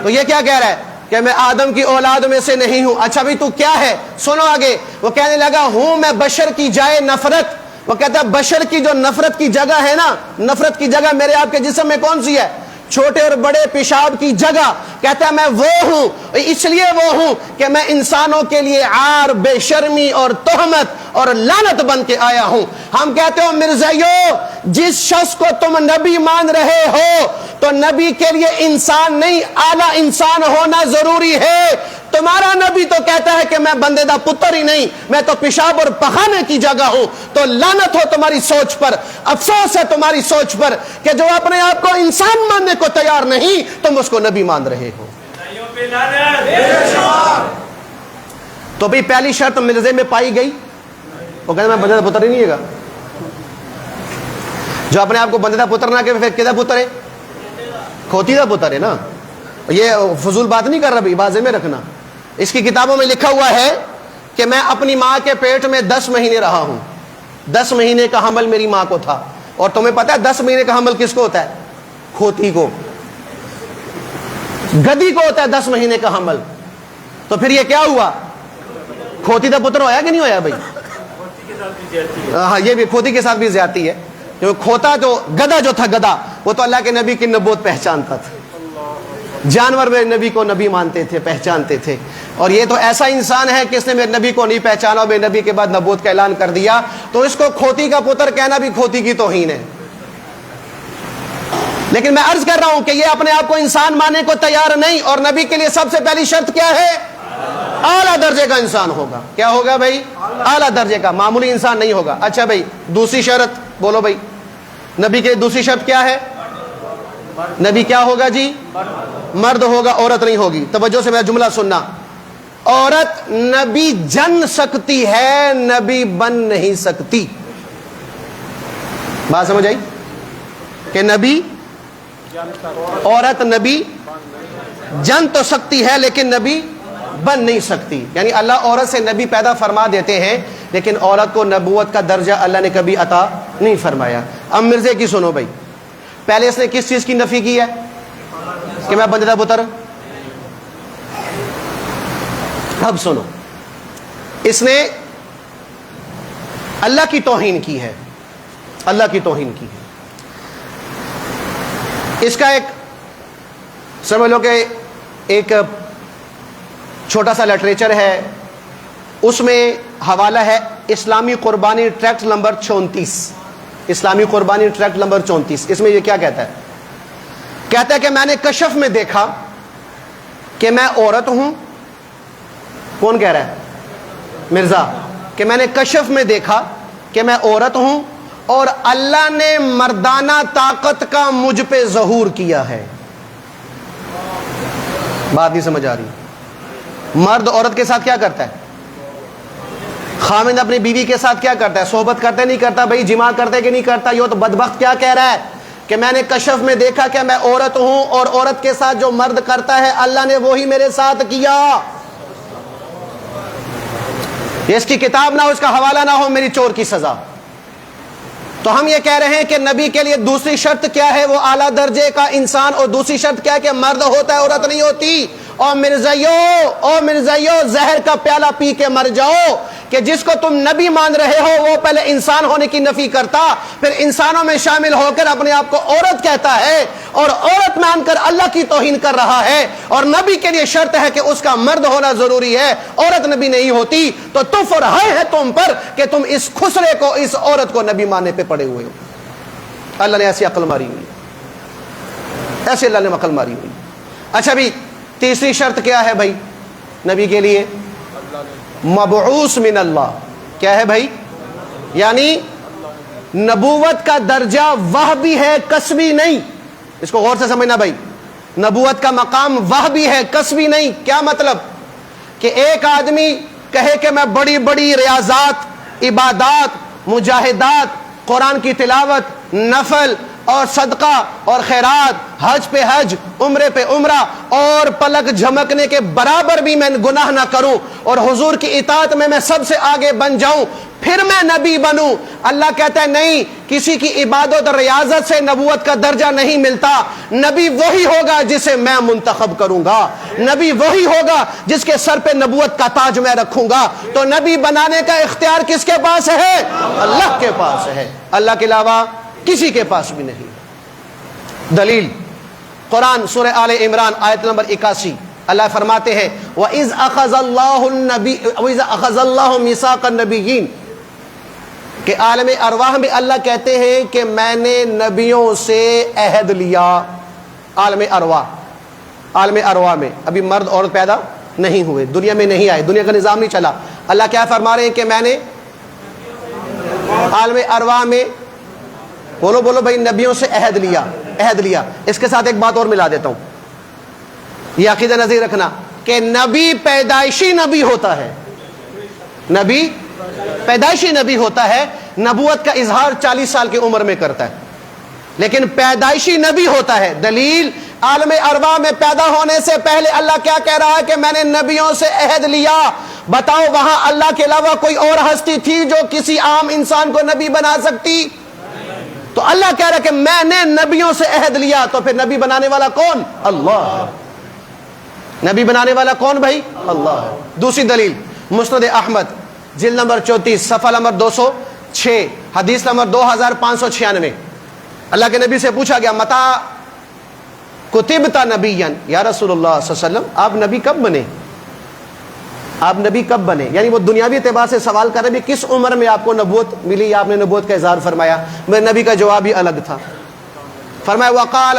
تو یہ کیا کہہ رہا ہے کہ میں آدم کی اولاد میں سے نہیں ہوں۔ اچھا بھی تو کیا ہے؟ سنو آگے، وہ کہنے لگا ہوں میں بشر کی جائے نفرت، وہ کہتا ہے بشر کی جو نفرت کی جگہ ہے نا، نفرت کی جگہ میرے آپ کے جسم میں کون سی ہے؟ چھوٹے اور بڑے پیشاب کی جگہ. کہتا ہے میں وہ ہوں، اس لیے وہ ہوں کہ میں انسانوں کے لیے عار، بے شرمی اور تہمت اور لعنت بن کے آیا ہوں. ہم کہتے ہو مرزائیو، جس شخص کو تم نبی مان رہے ہو تو نبی کے لیے انسان نہیں، اعلیٰ انسان ہونا ضروری ہے. تمہارا نبی تو کہتا ہے کہ میں بندے دا پتر ہی نہیں، میں تو پیشاب اور پخانے کی جگہ ہوں. تو لعنت ہو تمہاری سوچ پر، افسوس ہے تمہاری سوچ پر کہ جو اپنے آپ کو انسان ماننے کو تیار نہیں، تم اس کو نبی مان رہے ہو. تو بھی پہلی شرط مرزے میں پائی گئی، وہ کہتا ہے میں بندے دا پتر ہی نہیں ہے گا. جو اپنے آپ کو بندے دا پتر نہ کہ پھر کدا پتر ہے؟ کھوتی دا پتر ہے نا. یہ فضول بات نہیں کر رہا بھائی، واضح میں رکھنا. اس کی کتابوں میں لکھا ہوا ہے کہ میں اپنی ماں کے پیٹ میں 10 مہینے رہا ہوں. 10 مہینے کا حمل میری ماں کو تھا. اور تمہیں پتا ہے 10 مہینے کا حمل کس کو ہوتا ہے؟ کھوتی کو، گدی کو ہوتا ہے 10 مہینے کا حمل. تو پھر یہ کیا ہوا؟ کھوتی دا پتر ہویا کہ نہیں ہویا بھائی؟ ہاں، یہ بھی کھوتی کے ساتھ بھی زیادتی ہے. کیونکہ کھوتا جو گدھا جو تھا، گدھا وہ تو اللہ کے نبی کی نبوت پہچانتا تھا. جانور میرے نبی کو نبی مانتے تھے، پہچانتے تھے. اور یہ تو ایسا انسان ہے کہ اس نے میرے نبی کو نہیں پہچانا، میرے نبی کے بعد نبوت کا اعلان کر دیا. تو اس کو کھوتی کا پتر کہنا بھی کھوتی کی توہین ہے. لیکن میں عرض کر رہا ہوں کہ یہ اپنے آپ کو انسان ماننے کو تیار نہیں. اور نبی کے لیے سب سے پہلی شرط کیا ہے؟ اعلیٰ درجے کا انسان ہوگا. کیا ہوگا بھائی؟ اعلیٰ درجے کا، معمولی انسان نہیں ہوگا. اچھا بھائی، دوسری شرط بولو بھائی. نبی کے دوسری شرط کیا ہے؟ نبی کیا ہوگا جی؟ مرد ہوگا، عورت نہیں ہوگی. توجہ سے میرا جملہ سننا. عورت نبی جن سکتی ہے، نبی بن نہیں سکتی. بات سمجھ آئی؟ کہ نبی، عورت نبی جن تو سکتی ہے لیکن نبی بن نہیں سکتی. یعنی اللہ عورت سے نبی پیدا فرما دیتے ہیں لیکن عورت کو نبوت کا درجہ اللہ نے کبھی عطا نہیں فرمایا. اب مرزے کی سنو بھائی. پہلے اس نے کس چیز کی نفی کی ہے؟ کہ میں بندے دا پتر. اب سنو، اس نے اللہ کی توہین کی ہے. اللہ کی توہین کی ہے. اس کا ایک سمجھ لو کہ ایک چھوٹا سا لٹریچر ہے، اس میں حوالہ ہے اسلامی قربانی ٹریکٹ نمبر 34. اسلامی قربانی ٹریکٹ نمبر 34. اس میں یہ کیا کہتا ہے؟ کہتا ہے کہ میں نے کشف میں دیکھا کہ میں عورت ہوں. کون کہہ رہا ہے؟ مرزا. کہ میں نے کشف میں دیکھا کہ میں عورت ہوں اور اللہ نے مردانہ طاقت کا مجھ پہ ظہور کیا ہے. بات نہیں سمجھ آ رہی؟ مرد عورت کے ساتھ کیا کرتا ہے؟ خامند اپنی بیوی کے ساتھ کیا کرتا ہے؟ صحبت کرتا نہیں کرتا بھائی؟ جماع کرتا کہ نہیں کرتا؟ یہ تو بدبخت کیا کہہ رہا ہے کہ میں نے کشف میں دیکھا کہ میں عورت ہوں اور عورت کے ساتھ جو مرد کرتا ہے اللہ نے وہی میرے ساتھ کیا. اس کی کتاب نہ ہو، اس کا حوالہ نہ ہو، میری چور کی سزا. تو ہم یہ کہہ رہے ہیں کہ نبی کے لیے دوسری شرط کیا ہے؟ وہ اعلیٰ درجے کا انسان. اور دوسری شرط کیا ہے؟ کہ مرد ہوتا ہے، عورت نہیں ہوتی. اور مرزائیو زہر کا پیالہ پی کے مر جاؤ کہ جس کو تم نبی مان رہے ہو وہ پہلے انسان ہونے کی نفی کرتا، پھر انسانوں میں شامل ہو کر اپنے آپ کو عورت کہتا ہے اور عورت مان کر اللہ کی توہین کر رہا ہے. اور نبی کے لیے شرط ہے کہ اس کا مرد ہونا ضروری ہے، عورت نبی نہیں ہوتی. تو تف اور ہائے ہے تم پر کہ تم اس خسرے کو، اس عورت کو نبی ماننے پہ پڑے ہوئے ہو. اللہ نے ایسی عقل ماری ہوئی، ایسے اللہ نے عقل ماری ہوئی. اچھا بھی تیسری شرط کیا ہے بھائی نبی کے لیے؟ مبعوث من اللہ. کیا ہے بھائی؟ یعنی نبوت کا درجہ وحبی ہے، کسبی نہیں. اس کو غور سے سمجھنا بھائی. نبوت کا مقام وحبی ہے، کسبی نہیں. کیا مطلب؟ کہ ایک آدمی کہے کہ میں بڑی بڑی ریاضات، عبادات، مجاہدات، قرآن کی تلاوت، نفل اور صدقہ اور خیرات، حج پہ حج، عمرے پہ عمرہ اور پلک جھمکنے کے برابر بھی میں گناہ نہ کروں اور حضور کی اطاعت میں سب سے آگے بن جاؤں، پھر میں نبی بنوں. اللہ کہتا ہے نہیں, کسی کی عبادت اور ریاضت سے نبوت کا درجہ نہیں ملتا. نبی وہی ہوگا جسے میں منتخب کروں گا, نبی وہی ہوگا جس کے سر پہ نبوت کا تاج میں رکھوں گا. تو نبی بنانے کا اختیار کس کے پاس ہے؟ اللہ کے پاس ہے, اللہ کے علاوہ کسی کے پاس بھی نہیں. دلیل قرآن سورہ آل عمران آیت نمبر 81, اللہ فرماتے ہیں وَإِذْ أَخَذَ اللَّهُ مِيثَاقَ النَّبِيِّينَ, کہ عالم ارواح میں اللہ کہتے ہیں کہ میں نے نبیوں سے عہد لیا. عالم ارواح میں ابھی مرد عورت پیدا نہیں ہوئے, دنیا میں نہیں آئے, دنیا کا نظام نہیں چلا. اللہ کیا فرما رہے ہیں کہ میں نے عالم ارواح میں, بولو بولو بھائی, نبیوں سے عہد لیا. اس کے ساتھ ایک بات اور ملا دیتا ہوں, یہ عقیدہ نظر رکھنا کہ نبی پیدائشی نبی ہوتا ہے. نبی پیدائشی نبی ہوتا ہے, نبوت کا اظہار 40 سال کی عمر میں کرتا ہے, لیکن پیدائشی نبی ہوتا ہے. دلیل عالم ارواح میں پیدا ہونے سے پہلے اللہ کیا کہہ رہا ہے کہ میں نے نبیوں سے عہد لیا. بتاؤ وہاں اللہ کے علاوہ کوئی اور ہستی تھی جو کسی عام انسان کو نبی بنا سکتی؟ تو اللہ کہہ رہا ہے کہ میں نے نبیوں سے عہد لیا. تو پھر نبی بنانے والا کون؟ اللہ. نبی بنانے والا کون بھائی؟ اللہ. دوسری دلیل مسند احمد جلد نمبر 34 صفحہ نمبر 206 حدیث نمبر 2596. اللہ کے نبی سے پوچھا گیا متا کتبت نبیا, یا رسول اللہ صلی اللہ علیہ وسلم آپ نبی کب بنے؟ آپ نبی کب بنے؟ یعنی وہ دنیاوی اعتبار سے سوال کر رہے ہیں کس عمر میں آپ کو نبوت ملی, آپ نے نبوت کا اظہار فرمایا. میرے نبی کا جواب ہی الگ تھا. فرمایا وقال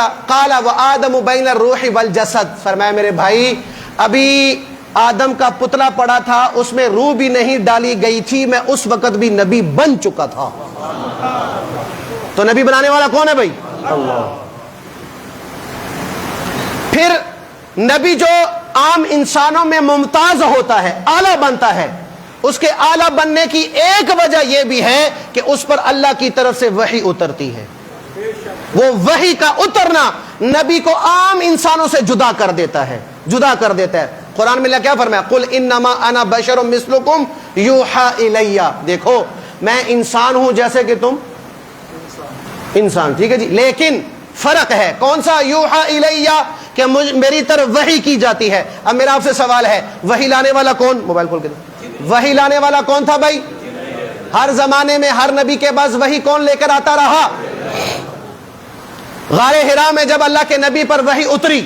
وآدم بین الروح والجسد, فرمایا میرے بھائی ابھی آدم کا پتلا پڑا تھا, اس میں روح بھی نہیں ڈالی گئی تھی, میں اس وقت بھی نبی بن چکا تھا. تو نبی بنانے والا کون ہے بھائی؟ اللہ. پھر نبی جو عام انسانوں میں ممتاز ہوتا ہے, اعلیٰ بنتا ہے, اس کے اعلیٰ بننے کی ایک وجہ یہ بھی ہے کہ اس پر اللہ کی طرف سے وحی اترتی ہے. وہ وحی کا اترنا نبی کو عام انسانوں سے جدا کر دیتا ہے. قرآن میں اللہ کیا فرمایا؟ قل انما انا بشر مثلکم یوحی الی. دیکھو میں انسان ہوں جیسے کہ تم انسان, ٹھیک ہے جی, لیکن فرق ہے. کون سا؟ یوحی الی, کہ میری طرف وحی کی جاتی ہے. اب میرا آپ سے سوال ہے, وحی لانے والا کون؟ موبائل کھول کے دو. وحی لانے والا کون تھا بھائی؟ ہر زمانے میں ہر نبی کے پاس وحی کون لے کر آتا رہا؟ غار حرا میں جب اللہ کے نبی پر وحی اتری,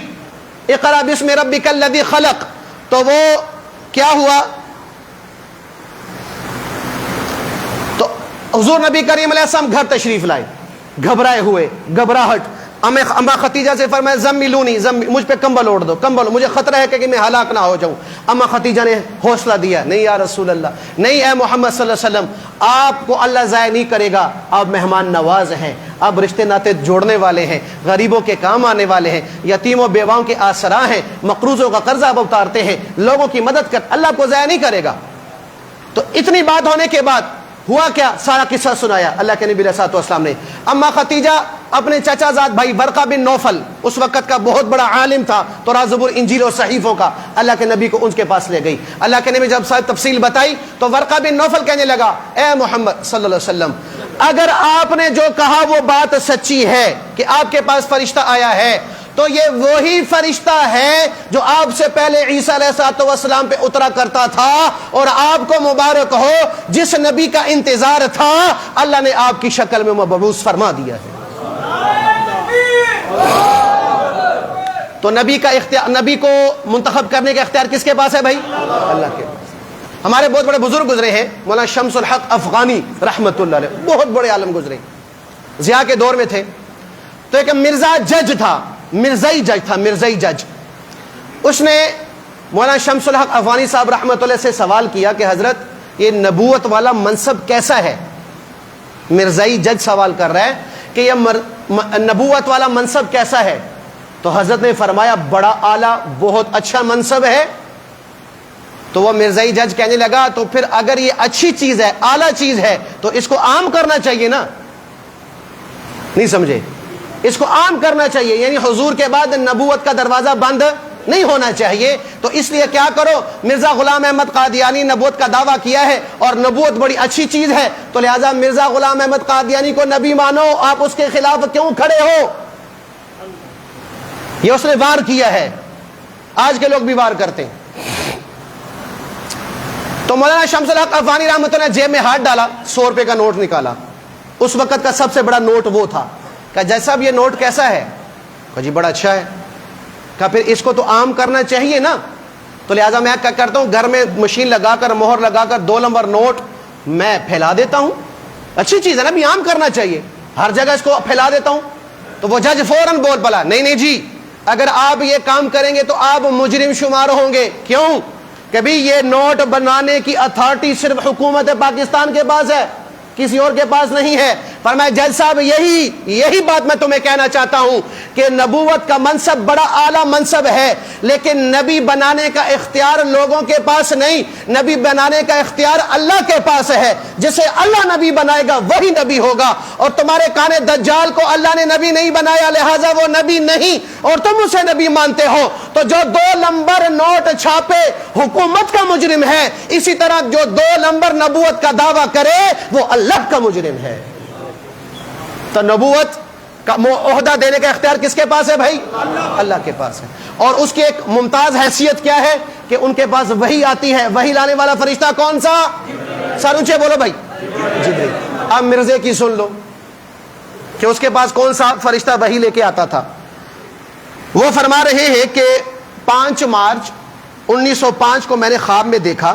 اقرا بسم ربک الذی خلق, تو وہ کیا ہوا؟ تو حضور نبی کریم علیہ السلام گھر تشریف لائے, گھبرائے ہوئے, گھبراہٹ. اما خدیجہ سے فرمایا زملونی, مجھ پہ کمبل اوڑھ دو, کمبل, مجھے خطرہ ہے کہ میں ہلاک نہ ہو جاؤں. اما خدیجہ نے حوصلہ دیا, نہیں یا رسول اللہ, نہیں اے محمد صلی اللہ علیہ وسلم, آپ کو اللہ ضائع نہیں کرے گا, آپ مہمان نواز ہیں, آپ رشتے ناطے جوڑنے والے ہیں, غریبوں کے کام آنے والے ہیں, یتیموں بیواؤں کے آسراں ہیں, مقروضوں کا قرضہ آپ اتارتے ہیں, لوگوں کی مدد کر, اللہ آپ کو ضائع نہیں کرے گا. تو اتنی بات ہونے کے بعد ہوا کیا؟ سارا قصہ سنایا اللہ کے نبی علیہ السلام نے. اما خدیجہ اپنے چچا زاد بھائی ورقہ بن نوفل, اس وقت کا بہت بڑا عالم تھا تورات زبور انجیل اور صحیفوں کا, اللہ کے نبی کو ان کے پاس لے گئی. اللہ کے نبی جب ساری تفصیل بتائی تو ورقہ بن نوفل کہنے لگا اے محمد صلی اللہ علیہ وسلم, اگر آپ نے جو کہا وہ بات سچی ہے کہ آپ کے پاس فرشتہ آیا ہے, تو یہ وہی فرشتہ ہے جو آپ سے پہلے عیسیٰ علیہ السلام پہ اترا کرتا تھا, اور آپ کو مبارک ہو جس نبی کا انتظار تھا اللہ نے آپ کی شکل میں مبعوث فرما دیا ہے. تو نبی کا اختیار, نبی کو منتخب کرنے کا اختیار کس کے پاس ہے بھائی؟ اللہ کے پاس. ہمارے بہت بڑے بزرگ گزرے ہیں, مولانا شمس الحق افغانی رحمۃ اللہ علیہ, بہت بڑے عالم گزرے, ضیاء کے دور میں تھے. تو ایک مرزا جج تھا, مرزائی جج. اس نے مولانا شمس الحق افغانی صاحب رحمۃ اللہ سے سوال کیا کہ حضرت یہ نبوت والا منصب کیسا ہے؟ مرزائی جج سوال کر رہا ہے کہ یہ نبوت والا منصب کیسا ہے؟ تو حضرت نے فرمایا بڑا اعلیٰ, بہت اچھا منصب ہے. تو وہ مرزائی جج کہنے لگا تو پھر اگر یہ اچھی چیز ہے, اعلیٰ چیز ہے, تو اس کو عام کرنا چاہیے نا. نہیں سمجھے؟ اس کو عام کرنا چاہیے, یعنی حضور کے بعد نبوت کا دروازہ بند نہیں ہونا چاہیے. تو اس لیے کیا کرو, مرزا غلام احمد قادیانی نبوت کا دعویٰ کیا ہے اور نبوت بڑی اچھی چیز ہے, تو لہٰذا مرزا غلام احمد قادیانی کو نبی مانو. آپ اس کے خلاف کیوں کھڑے ہو؟ یہ اس نے وار کیا ہے, آج کے لوگ بھی وار کرتے ہیں. تو مولانا شمس الحق افغانی رحمۃ اللہ نے جیب میں ہاتھ ڈالا, 100 روپے کا نوٹ نکالا. اس وقت کا سب سے بڑا نوٹ وہ تھا. کہ جیسا بھی یہ نوٹ کیسا ہے؟ کہ جی بڑا اچھا ہے. کہ پھر اس کو تو عام کرنا چاہیے نا. تو لہٰذا میں کیا کرتا ہوں, گھر میں مشین لگا کر مہر لگا کر 2 نمبر نوٹ میں پھیلا دیتا ہوں. اچھی چیز ہے نا, بھی عام کرنا چاہیے, ہر جگہ اس کو پھیلا دیتا ہوں. تو وہ جج فوراً بول پڑا, نہیں جی, اگر آپ یہ کام کریں گے تو آپ مجرم شمار ہوں گے. کیوں؟ کہ بھی یہ نوٹ بنانے کی اتھارٹی صرف حکومت پاکستان کے پاس ہے, کسی اور کے پاس نہیں ہے. فرمایا جج صاحب یہی بات میں تمہیں کہنا چاہتا ہوں کہ نبوت کا منصب بڑا اعلیٰ منصب ہے, لیکن نبی بنانے کا اختیار لوگوں کے پاس نہیں, نبی بنانے کا اختیار اللہ کے پاس ہے. جسے اللہ نبی بنائے گا وہی نبی ہوگا. اور تمہارے کانے دجال کو اللہ نے نبی نہیں بنایا, لہٰذا وہ نبی نہیں, اور تم اسے نبی مانتے ہو. تو جو 2 نمبر نوٹ چھاپے حکومت کا مجرم ہے, اسی طرح جو 2 نمبر نبوت کا دعویٰ کرے وہ اللہ کا مجرم ہے. تو نبوت کا عہدہ دینے کا اختیار کس کے پاس ہے بھائی؟ اللہ کے پاس ہے. اور اس کی ایک ممتاز حیثیت کیا ہے کہ ان کے پاس وحی آتی ہے. وحی لانے والا فرشتہ کون سا؟ سر اونچے بولو بھائی, جبریل. اب مرزے کی سن لو کہ اس کے پاس کون سا فرشتہ وحی لے کے آتا تھا. وہ فرما رہے ہیں کہ 5 مارچ 1905 کو میں نے خواب میں دیکھا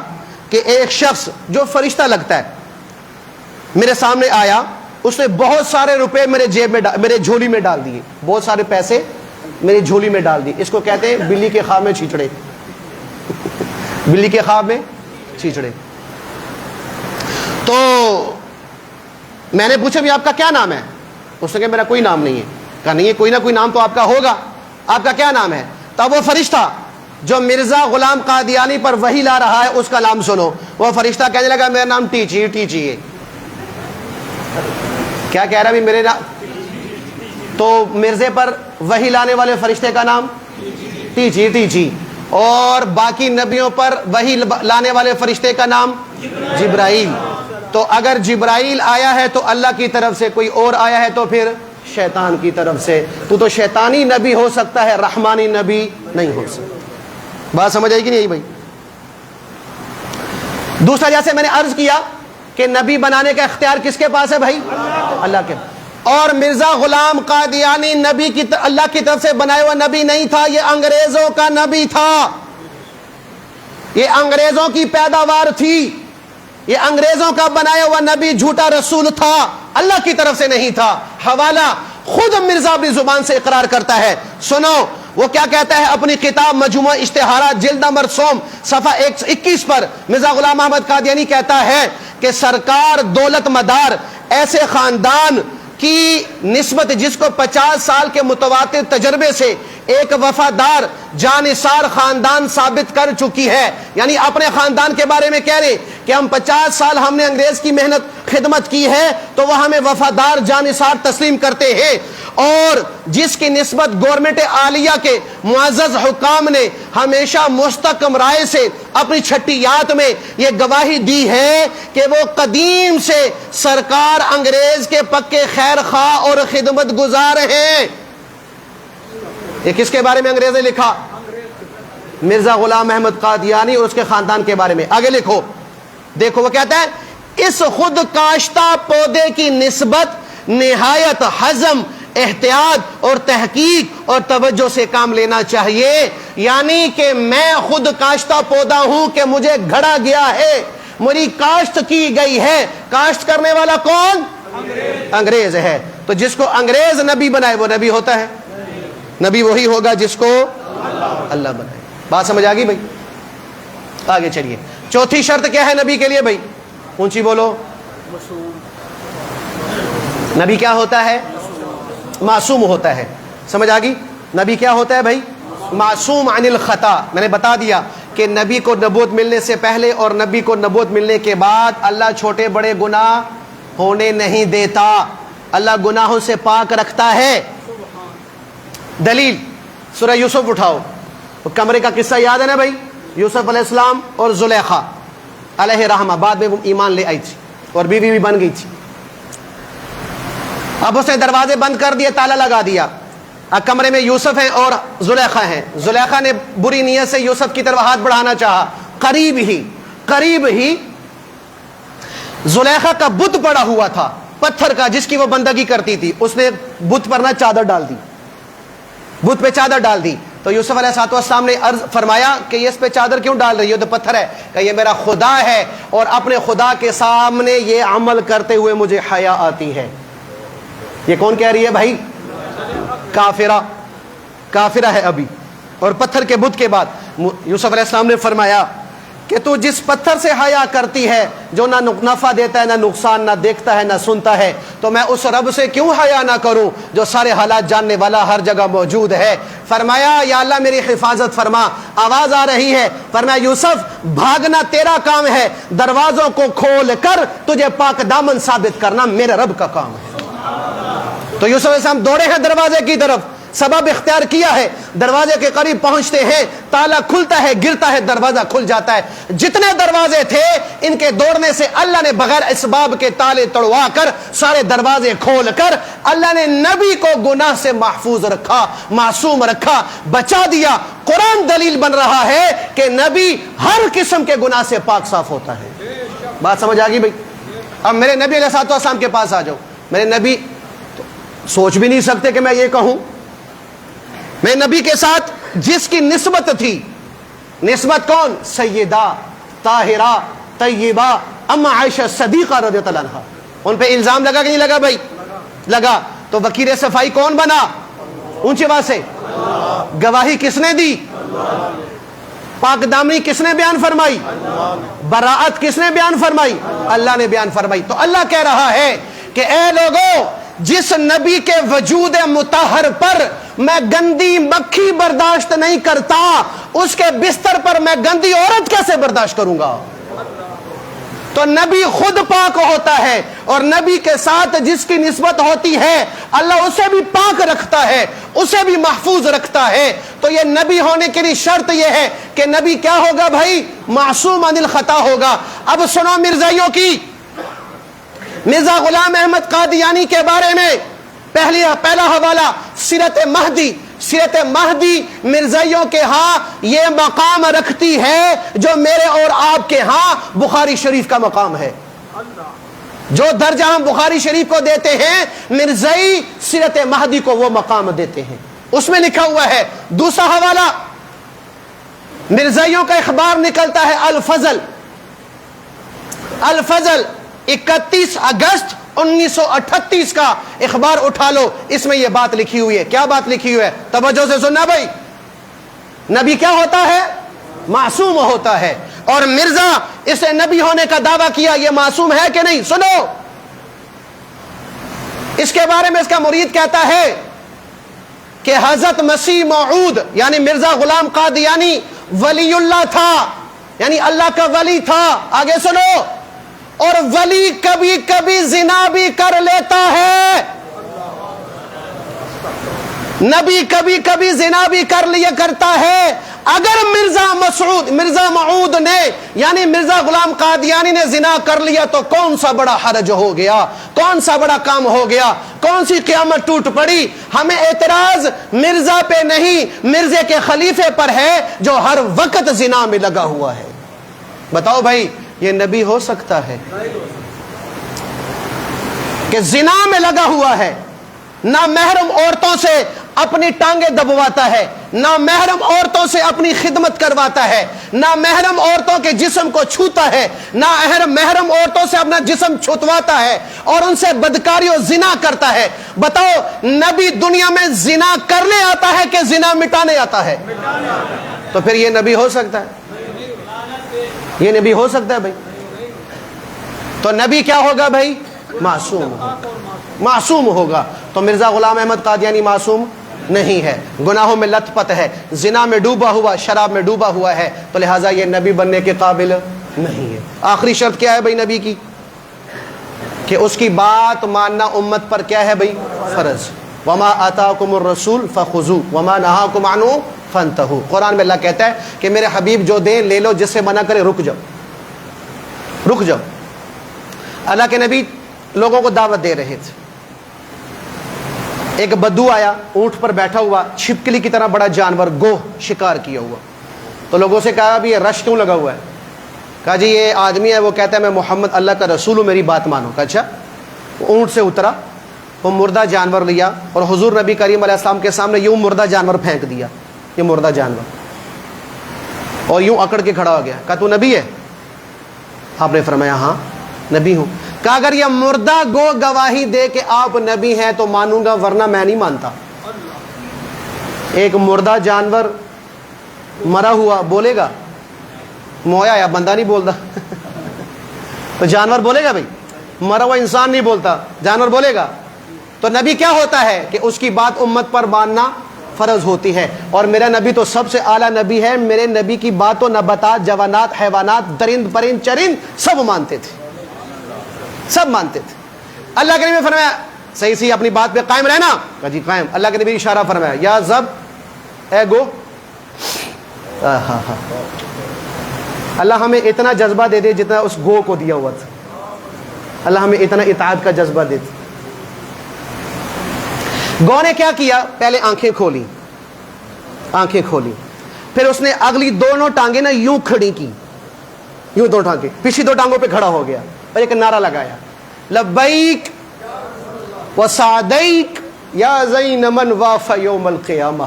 کہ ایک شخص جو فرشتہ لگتا ہے میرے سامنے آیا. اس نے بہت سارے روپے میرے جیب میں میرے جھولی میں ڈال دیے, بہت سارے پیسے میری جھولی میں ڈال دیے. اس کو کہتے ہیں بلی کے خواب میں چھیچڑے. بلی کے خواب میں چھیچڑے. تو میں نے پوچھا بھی آپ کا کیا نام ہے؟ اس نے کہا میرا کوئی نام نہیں ہے. کہا نہیں ہے, کوئی نہ کوئی نام تو آپ کا ہوگا, آپ کا کیا نام ہے؟ تب وہ فرشتہ جو مرزا غلام قادیانی پر وحی لا رہا ہے اس کا نام سنو. وہ فرشتہ کہنے لگا میرا نام ٹیچی ہے. کیا کہہ رہا بھی میرے نام؟ تو مرزے پر وحی لانے والے فرشتے کا نام ٹیچی, اور باقی نبیوں پر وحی لانے والے فرشتے کا نام جبرائیل. تو اگر جبرائیل آیا ہے تو اللہ کی طرف سے, کوئی اور آیا ہے تو پھر شیطان کی طرف سے. تو شیطانی نبی ہو سکتا ہے, رحمانی نبی نہیں ہو سکتا. بات سمجھ آئی کہ نہیں بھائی؟ دوسرا, جیسے میں نے عرض کیا کہ نبی بنانے کا اختیار کس کے پاس ہے بھائی؟ اللہ کے. اور مرزا غلام قادیانی نبی کی اللہ کی طرف سے بنایا ہوا نبی نہیں تھا, یہ انگریزوں کا نبی تھا. یہ انگریزوں کی پیداوار تھی, یہ انگریزوں کا بنایا ہوا نبی جھوٹا رسول تھا, اللہ کی طرف سے نہیں تھا. حوالہ خود مرزا اپنی زبان سے اقرار کرتا ہے. سنو وہ کیا کہتا ہے اپنی کتاب مجموعہ اشتہارات جلد نمبر 100 صفحہ 21 پر. مرزا غلام احمد قادیانی کہتا ہے کہ سرکار دولت مدار ایسے خاندان کی نسبت جس کو 50 سال کے متواتر تجربے سے ایک وفادار جانثار خاندان ثابت کر چکی ہے. یعنی اپنے خاندان کے بارے میں کہہ رہے کہ ہم 50 سال ہم نے انگریز کی محنت خدمت کی ہے تو وہ ہمیں وفادار جانثار تسلیم کرتے ہیں. اور جس کی نسبت گورنمنٹ عالیہ کے معزز حکام نے ہمیشہ مستحکم رائے سے اپنی چھٹیات میں یہ گواہی دی ہے کہ وہ قدیم سے سرکار انگریز کے پکے خیر خواہ اور خدمت گزار ہیں. یہ کس کے بارے میں انگریز نے لکھا؟ مرزا غلام احمد قادیانی اور اس کے خاندان کے بارے میں. آگے لکھو, دیکھو وہ کہتا ہے اس خود کاشتہ پودے کی نسبت نہایت حزم, احتیاط اور تحقیق اور توجہ سے کام لینا چاہیے. یعنی کہ میں خود کاشتہ پودا ہوں کہ مجھے گھڑا گیا ہے, میری کاشت کی گئی ہے. کاشت کرنے والا کون؟ انگریز ہے. تو جس کو انگریز نبی بنائے وہ نبی ہوتا ہے؟ نبی وہی ہوگا جس کو اللہ بنائے. بات سمجھ آ گئی بھائی؟ آگے چلیے. چوتھی شرط کیا ہے نبی کے لیے بھائی؟ اونچی بولو. نبی کیا ہوتا ہے؟ معصوم ہوتا ہے. سمجھ آ گئی؟ نبی کیا ہوتا ہے بھائی؟ معصوم عن الخطا. میں نے بتا دیا کہ نبی کو نبوت ملنے سے پہلے اور نبی کو نبوت ملنے کے بعد اللہ چھوٹے بڑے گناہ ہونے نہیں دیتا, اللہ گناہوں سے پاک رکھتا ہے. دلیل سورہ یوسف اٹھاؤ. تو کمرے کا قصہ یاد ہے نا بھائی، یوسف علیہ السلام اور زلیخا علیہ رحمہ بعد میں وہ ایمان لے آئی تھی اور بیوی بھی بن گئی تھی. اب اس نے دروازے بند کر دیے، تالا لگا دیا. اب کمرے میں یوسف ہیں اور زلیخا ہیں. زلیخا نے بری نیت سے یوسف کی طرف ہاتھ بڑھانا چاہا. قریب ہی زلیخا کا بت پڑا ہوا تھا پتھر کا جس کی وہ بندگی کرتی تھی، اس نے بت پر نہ چادر ڈال دی، بت پہ چادر ڈال دی. تو یوسف علیہ السلام نے عرض فرمایا کہ یہ اس پہ چادر کیوں ڈال رہی ہو؟ تو پتھر ہے. کہ یہ میرا خدا ہے اور اپنے خدا کے سامنے یہ عمل کرتے ہوئے مجھے حیا آتی ہے. یہ کون کہہ رہی ہے بھائی؟ کافرہ ہے ابھی. اور پتھر کے بت کے بعد یوسف علیہ السلام نے فرمایا کہ تو جس پتھر سے حیا کرتی ہے جو نہ نفع دیتا ہے نہ نقصان، نہ دیکھتا ہے نہ سنتا ہے، تو میں اس رب سے کیوں حیا نہ کروں جو سارے حالات جاننے والا، ہر جگہ موجود ہے. فرمایا یا اللہ میری حفاظت فرما. آواز آ رہی ہے. فرمایا یوسف بھاگنا تیرا کام ہے، دروازوں کو کھول کر تجھے پاک دامن ثابت کرنا میرے رب کا کام ہے. تو یوسف علیہ السلام دوڑے ہیں دروازے کی طرف، سبب اختیار کیا ہے. دروازے کے قریب پہنچتے ہیں، تالا کھلتا ہے، گرتا ہے، دروازہ کھل جاتا ہے. جتنے دروازے تھے ان کے دوڑنے سے اللہ نے بغیر اسباب کے تالے توڑوا کر سارے دروازے کھول کر اللہ نے نبی کو گناہ سے محفوظ رکھا، معصوم رکھا، بچا دیا. قرآن دلیل بن رہا ہے کہ نبی ہر قسم کے گناہ سے پاک صاف ہوتا ہے. بات سمجھ آ گئی بھائی؟ اب میرے نبی علیہ السلام کے پاس آ جاؤ. میرے نبی سوچ بھی نہیں سکتے کہ میں یہ کہوں. میں نبی کے ساتھ جس کی نسبت تھی، نسبت کون؟ سیدہ طاہرہ طیبہ اما عائشہ صدیقہ رضی اللہ عنہا. ان پہ الزام لگا کہ نہیں لگا بھائی؟ لگا. تو وکیل صفائی کون بنا؟ اونچی آواز سے گواہی کس نے دی؟ پاک دامنی کس نے بیان فرمائی؟ براءت کس نے بیان فرمائی؟ اللہ نے بیان فرمائی. تو اللہ کہہ رہا ہے کہ اے لوگوں، جس نبی کے وجود مطہر پر میں گندی مکھی برداشت نہیں کرتا، اس کے بستر پر میں گندی عورت کیسے برداشت کروں گا؟ تو نبی خود پاک ہوتا ہے اور نبی کے ساتھ جس کی نسبت ہوتی ہے اللہ اسے بھی پاک رکھتا ہے، اسے بھی محفوظ رکھتا ہے. تو یہ نبی ہونے کے لیے شرط یہ ہے کہ نبی کیا ہوگا بھائی؟ معصوم عن الخطا ہوگا. اب سنو مرزائیوں کی، مرزا غلام احمد قادیانی کے بارے میں پہلا حوالہ سیرت مہدی. سیرت مہدی مرزائیوں کے ہاں یہ مقام رکھتی ہے جو میرے اور آپ کے ہاں بخاری شریف کا مقام ہے. جو درجہ ہم بخاری شریف کو دیتے ہیں مرزائی سیرت مہدی کو وہ مقام دیتے ہیں. اس میں لکھا ہوا ہے. دوسرا حوالہ مرزائیوں کا اخبار نکلتا ہے الفضل 31 اگست 1938 کا اخبار اٹھا لو. اس میں یہ بات لکھی ہوئی ہے. کیا بات لکھی ہوئی ہے؟ توجہ سے سننا بھائی. نبی کیا ہوتا ہے؟ معصوم ہوتا ہے. اور مرزا اسے نبی ہونے کا دعویٰ کیا، یہ معصوم ہے کہ نہیں؟ سنو اس کے بارے میں. اس کا مرید کہتا ہے کہ حضرت مسیح موعود یعنی مرزا غلام قادیانی ولی اللہ تھا، یعنی اللہ کا ولی تھا. آگے سنو. اور ولی کبھی کبھی زنا بھی کر لیتا ہے. نبی کبھی کبھی زنا بھی کر لیا کرتا ہے. اگر مرزا معود نے یعنی مرزا غلام قادیانی نے زنا کر لیا تو کون سا بڑا حرج ہو گیا، کون سا بڑا کام ہو گیا، کون سی قیامت ٹوٹ پڑی؟ ہمیں اعتراض مرزا پہ نہیں، مرزے کے خلیفے پر ہے جو ہر وقت زنا میں لگا ہوا ہے. بتاؤ بھائی یہ نبی ہو سکتا ہے کہ زنا میں لگا ہوا ہے؟ نہ محرم عورتوں سے اپنی ٹانگیں دبواتا ہے، نہ محرم عورتوں سے اپنی خدمت کرواتا ہے، نہ محرم عورتوں کے جسم کو چھوتا ہے، نہ محرم عورتوں سے اپنا جسم چھتواتا ہے اور ان سے بدکاری و زنا کرتا ہے. بتاؤ نبی دنیا میں زنا کرنے آتا ہے کہ زنا مٹانے آتا ہے؟ تو پھر یہ نبی ہو سکتا ہے؟ یہ نبی ہو سکتا ہے بھائی؟ تو نبی کیا ہوگا بھائی؟ معصوم ہوگا. تو مرزا غلام احمد قادیانی معصوم نہیں ہے، گناہوں میں لت پت ہے، زنا میں ڈوبا ہوا، شراب میں ڈوبا ہوا ہے. تو لہٰذا یہ نبی بننے کے قابل نہیں ہے. آخری شرط کیا ہے بھائی نبی کی؟ کہ اس کی بات ماننا امت پر کیا ہے بھائی؟ فرض. وما آتاکم الرسول فخذوہ وما نہاکم عنہ فانتہو. قرآن میں اللہ کہتا ہے کہ میرے حبیب جو دیں لے لو، جس سے منع کرے رک جاؤ، رک جاؤ. اللہ کے نبی لوگوں کو دعوت دے رہے تھے. ایک بدو آیا اونٹ پر بیٹھا ہوا، چھپکلی کی طرح بڑا جانور، گوہ شکار کیا ہوا. تو لوگوں سے کہا بھی یہ رش کیوں لگا ہوا ہے؟ کہا جی یہ آدمی ہے وہ کہتا ہے میں محمد اللہ کا رسول ہوں، میری بات مانو. کہا اچھا. اونٹ سے اترا، وہ مردہ جانور لیا اور حضور نبی کریم علیہ السلام کے سامنے یوں مردہ جانور پھینک دیا، یہ مردہ جانور، اور یوں اکڑ کے کھڑا ہو گیا. کہا تو نبی ہے؟ آپ نے فرمایا ہاں نبی ہوں. کہا اگر یہ مردہ گو گواہی دے کہ آپ نبی ہیں تو مانوں گا، ورنہ میں نہیں مانتا. ایک مردہ جانور مرا ہوا بولے گا؟ مویا یا بندہ نہیں بولتا تو جانور بولے گا؟ بھائی مرا ہوا انسان نہیں بولتا، جانور بولے گا؟ تو نبی کیا ہوتا ہے کہ اس کی بات امت پر ماننا فرض ہوتی ہے. اور میرا نبی تو سب سے اعلیٰ نبی ہے. میرے نبی کی بات تو نباتات، جوانات، حیوانات، درند پرند چرند سب مانتے تھے، سب مانتے تھے. اللہ کے نبی نے فرمایا صحیح صحیح اپنی بات پہ قائم رہنا. کہا جی قائم. اللہ کے نبی نے اشارہ فرمایا یا زب اے گو. اللہ ہمیں اتنا جذبہ دے دے جتنا اس گو کو دیا ہوا تھا. اللہ ہمیں اتنا اطاعت کا جذبہ دے دے. گو نے کیا کیا؟ پہلے آنکھیں کھولی، آنکھیں کھولی، پھر اس نے اگلی دونوں ٹانگیں نا یوں کھڑی کی، یوں دو ٹانگیں، پچھلی دو ٹانگوں پہ کھڑا ہو گیا اور ایک نعرہ لگایا لبیک وسعدیک یا زین من واف یوم القیامہ.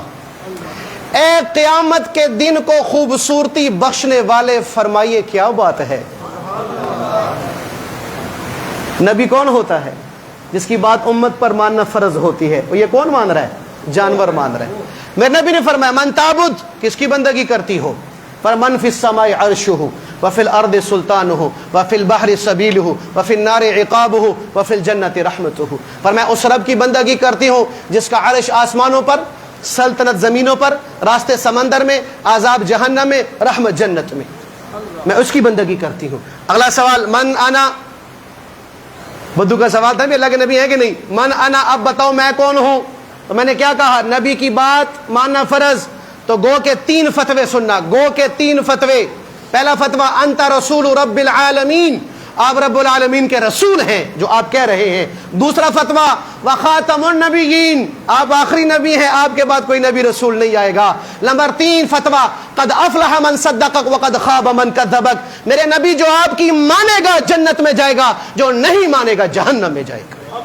اے قیامت کے دن کو خوبصورتی بخشنے والے، فرمائیے کیا بات ہے. نبی کون ہوتا ہے؟ جس کی بات امت پر ماننا فرض ہوتی ہے. اور یہ کون مان رہا ہے؟ جانور مان رہا ہے. میرے نبی نے فرمایا من تعبد، کس کی بندگی کرتی ہو؟ فرمن فی السماء عرشہ وفی الارض سلطانہ وفی البحر سبیلہ وفی النار عقابہ وفی الجنت رحمتہ. فرمایا اس رب کی بندگی کرتی ہوں جس کا عرش آسمانوں پر، سلطنت زمینوں پر، راستے سمندر میں، عذاب جہنم میں، رحمت جنت میں. میں اس کی بندگی کرتی ہوں. اگلا سوال من انا، بدو کا سوال تھا بھی اللہ کے نبی ہے کہ نہیں. من انا، اب بتاؤ میں کون ہوں. تو میں نے کیا کہا؟ نبی کی بات ماننا فرض. تو گو کے 3 فتوے سننا، گو کے 3 فتوے. پہلا فتویٰ انت رسول رب العالمین، آپ رب العالمین کے رسول ہیں جو آپ کہہ رہے ہیں. دوسرا فتویٰ وخاتم النبیین، آپ آخری نبی ہیں، آپ کے بعد کوئی نبی رسول نہیں آئے گا. نمبر 3 فتویٰ قد افلح من صدقک وقد خاب من کذبک، میرے نبی جو آپ کی مانے گا جنت میں جائے گا، جو نہیں مانے گا جہنم میں جائے گا.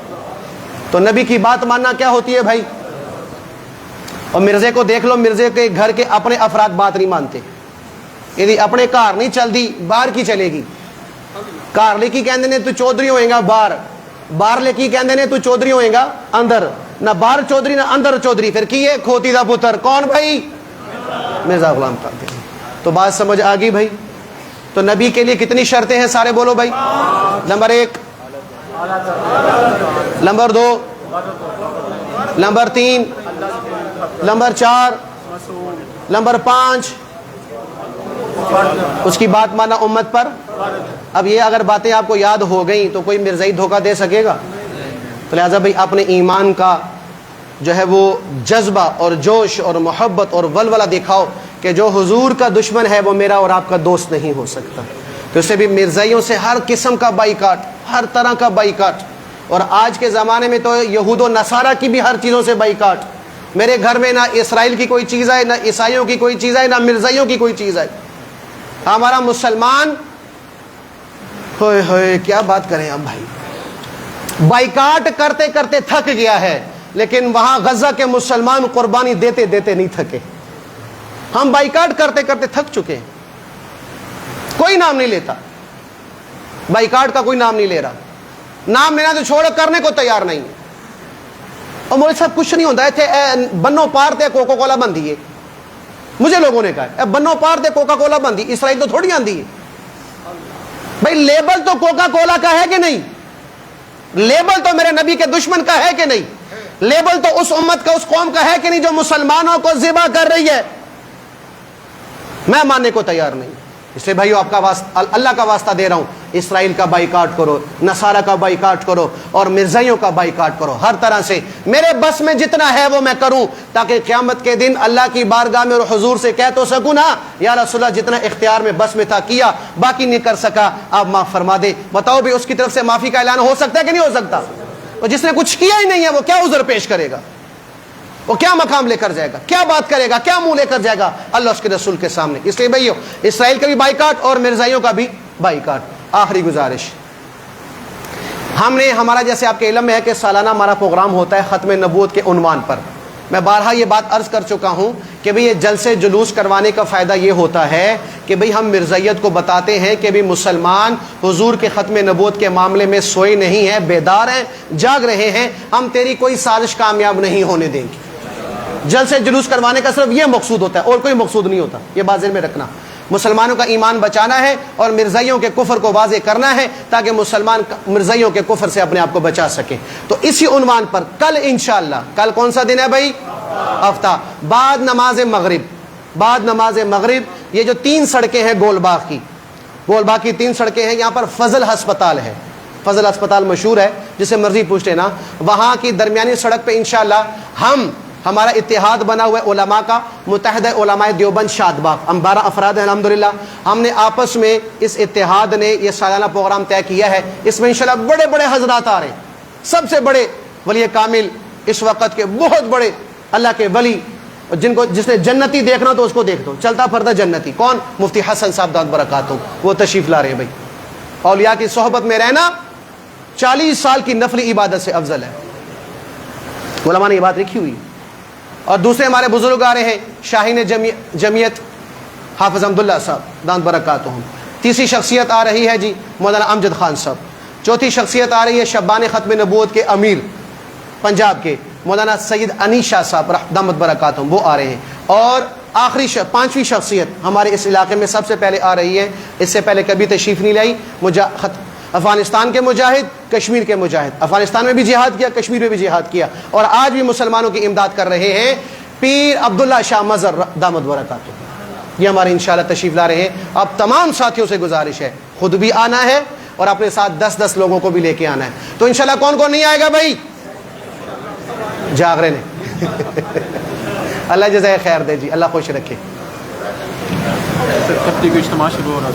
تو نبی کی بات ماننا کیا ہوتی ہے بھائی. اور مرزے کو دیکھ لو، مرزے کے گھر کے اپنے افراد بات نہیں مانتے. یعنی اپنے کار نہیں چلتی، باہر کی چلے گی. کار لے کی کہندے نے تو چودھری ہوئے گا باہر، باہر لے کی کہندے نے تو چودھری ہوئے گا اندر. نہ باہر چودھری نہ اندر چودھری. پھر کی ہے کھوتی دا پتر. کون بھائی؟ مرزا غلام قادری. تو بات سمجھ آ گئی بھائی. تو نبی کے لیے کتنی شرطیں ہیں سارے بولو بھائی. Number 1، number 2، number 3، number 4، number 5 اس کی بات مانا امت پر. اب یہ اگر باتیں آپ کو یاد ہو گئیں تو کوئی مرزائی دھوکہ دے سکے گا؟ تو لہٰذا بھائی اپنے ایمان کا جو ہے وہ جذبہ اور جوش اور محبت اور ولولہ دکھاؤ کہ جو حضور کا دشمن ہے وہ میرا اور آپ کا دوست نہیں ہو سکتا. تو اسے بھی مرزائیوں سے ہر قسم کا بائیکاٹ، ہر طرح کا بائیکاٹ. اور آج کے زمانے میں تو یہود و نصارہ کی بھی ہر چیزوں سے بائیکاٹ. میرے گھر میں نہ اسرائیل کی کوئی چیز آئے، نہ عیسائیوں کی کوئی چیز آئے، نہ مرزائیوں کی کوئی چیز آئے. ہمارا مسلمان ہوئے ہوئے کیا بات کریں ہم بھائی. بائیکاٹ کرتے کرتے تھک گیا ہے، لیکن وہاں غزہ کے مسلمان قربانی دیتے دیتے نہیں تھکے. ہم بائیکاٹ کرتے کرتے تھک چکے ہیں. کوئی نام نہیں لیتا، بائیکاٹ کا کوئی نام نہیں لے رہا. نام لینا تو چھوڑ، کرنے کو تیار نہیں. اور مجھے سب کچھ نہیں ہوتا ہے. بنو پار تے کوکا کولا بندی ہے. مجھے لوگوں نے کہا بنو پار تے کوکا کولا بندی، اسرائیل تو تھوڑی آندی ہے بھائی. لیبل تو کوکا کولا کا ہے کہ نہیں؟ لیبل تو میرے نبی کے دشمن کا ہے کہ نہیں؟ لیبل تو اس امت کا، اس قوم کا ہے کہ نہیں جو مسلمانوں کو ذبح کر رہی ہے؟ میں ماننے کو تیار نہیں. اس لیے بھائیو آپ کا اللہ کا واسطہ دے رہا ہوں، اسرائیل کا بائیکاٹ کرو، نصارہ کا بائیکاٹ کرو اور مرزائیوں کا بائیکاٹ کرو، ہر طرح سے میرے بس میں جتنا ہے وہ میں کروں، تاکہ قیامت کے دن اللہ کی بارگاہ میں اور حضور سے کہہ تو سکوں نا یا رسول اللہ جتنا اختیار میں بس میں تھا کیا، باقی نہیں کر سکا، آپ معاف فرما دے۔ بتاؤ بھی اس کی طرف سے معافی کا اعلان ہو سکتا ہے کہ نہیں ہو سکتا؟ اور جس نے کچھ کیا ہی نہیں ہے وہ کیا عذر پیش کرے گا، وہ کیا مقام لے کر جائے گا، کیا بات کرے گا، کیا منہ لے کر جائے گا اللہ اس کے رسول کے سامنے؟ اس لیے بھائیو اسرائیل کا بھی بائیکاٹ اور مرزائیوں کا بھی بائیکاٹ۔ آخری گزارش، ہم نے ہمارا جیسے آپ کے علم میں ہے کہ سالانہ ہمارا پروگرام ہوتا ہے ختم نبوت کے عنوان پر۔ میں بارہا یہ بات عرض کر چکا ہوں کہ بھئی یہ جلسے جلوس کروانے کا فائدہ یہ ہوتا ہے کہ بھئی ہم مرزائیت کو بتاتے ہیں کہ بھئی مسلمان حضور کے ختم نبوت کے معاملے میں سوئے نہیں ہیں، بیدار ہیں، جاگ رہے ہیں، ہم تیری کوئی سازش کامیاب نہیں ہونے دیں گے۔ جلسے جلوس کروانے کا صرف یہ مقصود ہوتا ہے اور کوئی مقصود نہیں ہوتا، یہ بات ذہن میں رکھنا۔ مسلمانوں کا ایمان بچانا ہے اور مرزائیوں کے کفر کو واضح کرنا ہے تاکہ مسلمان مرزائیوں کے کفر سے اپنے آپ کو بچا سکیں۔ تو اسی عنوان پر کل انشاءاللہ، کل کون سا دن ہے بھائی؟ ہفتہ بعد نماز مغرب یہ جو 3 سڑکیں ہیں گول باغ کی 3 سڑکیں ہیں، یہاں پر فضل ہسپتال ہے، فضل ہسپتال مشہور ہے، جسے مرضی پوچھ لینا، وہاں کی درمیانی سڑک پہ انشاءاللہ ہمارا اتحاد بنا ہوا ہے علماء کا، متحدہ علماء دیوبند شاد باغ، ہم 12 افراد ہیں الحمدللہ، ہم نے آپس میں اس اتحاد نے یہ سالانہ پروگرام طے کیا ہے۔ اس میں انشاءاللہ بڑے بڑے حضرات آ رہے ہیں، سب سے بڑے ولی کامل اس وقت کے بہت بڑے اللہ کے ولی، جس نے جنتی دیکھنا تو اس کو دیکھ دو، چلتا پھرتا جنتی، کون؟ مفتی حسن صاحب دامت برکاتہ، وہ تشریف لا رہے ہیں۔ بھائی اولیاء کی صحبت میں رہنا 40 سال کی نفلی عبادت سے افضل ہے، علماء نے یہ بات لکھی ہوئی۔ اور دوسرے ہمارے بزرگ آ رہے ہیں، شاہین جمعیت حافظ عبداللہ صاحب دامت برکاتہ۔ تیسری شخصیت آ رہی ہے جی مولانا امجد خان صاحب۔ چوتھی شخصیت آ رہی ہے شبان ختم نبوت کے امیر پنجاب کے مولانا سید انیشا صاحب دامت برکاتہ، وہ آ رہے ہیں۔ اور آخری 5ویں شخصیت ہمارے اس علاقے میں سب سے پہلے آ رہی ہے، اس سے پہلے کبھی تشریف نہیں لائی، افغانستان کے مجاہد، کشمیر کے مجاہد، افغانستان میں بھی جہاد کیا، کشمیر میں بھی جہاد کیا، اور آج بھی مسلمانوں کی امداد کر رہے ہیں، پیر عبداللہ شاہ مظہر دامت برکاتہ، یہ ہمارے انشاءاللہ تشریف لا رہے ہیں۔ اب تمام ساتھیوں سے گزارش ہے خود بھی آنا ہے اور اپنے ساتھ 10 لوگوں کو بھی لے کے آنا ہے۔ تو انشاءاللہ کون کون نہیں آئے گا بھائی؟ جاگ رہے نے اللہ جزائے خیر دے جی، اللہ خوش رکھے۔ اجتماع شروع ہو رہا ہے۔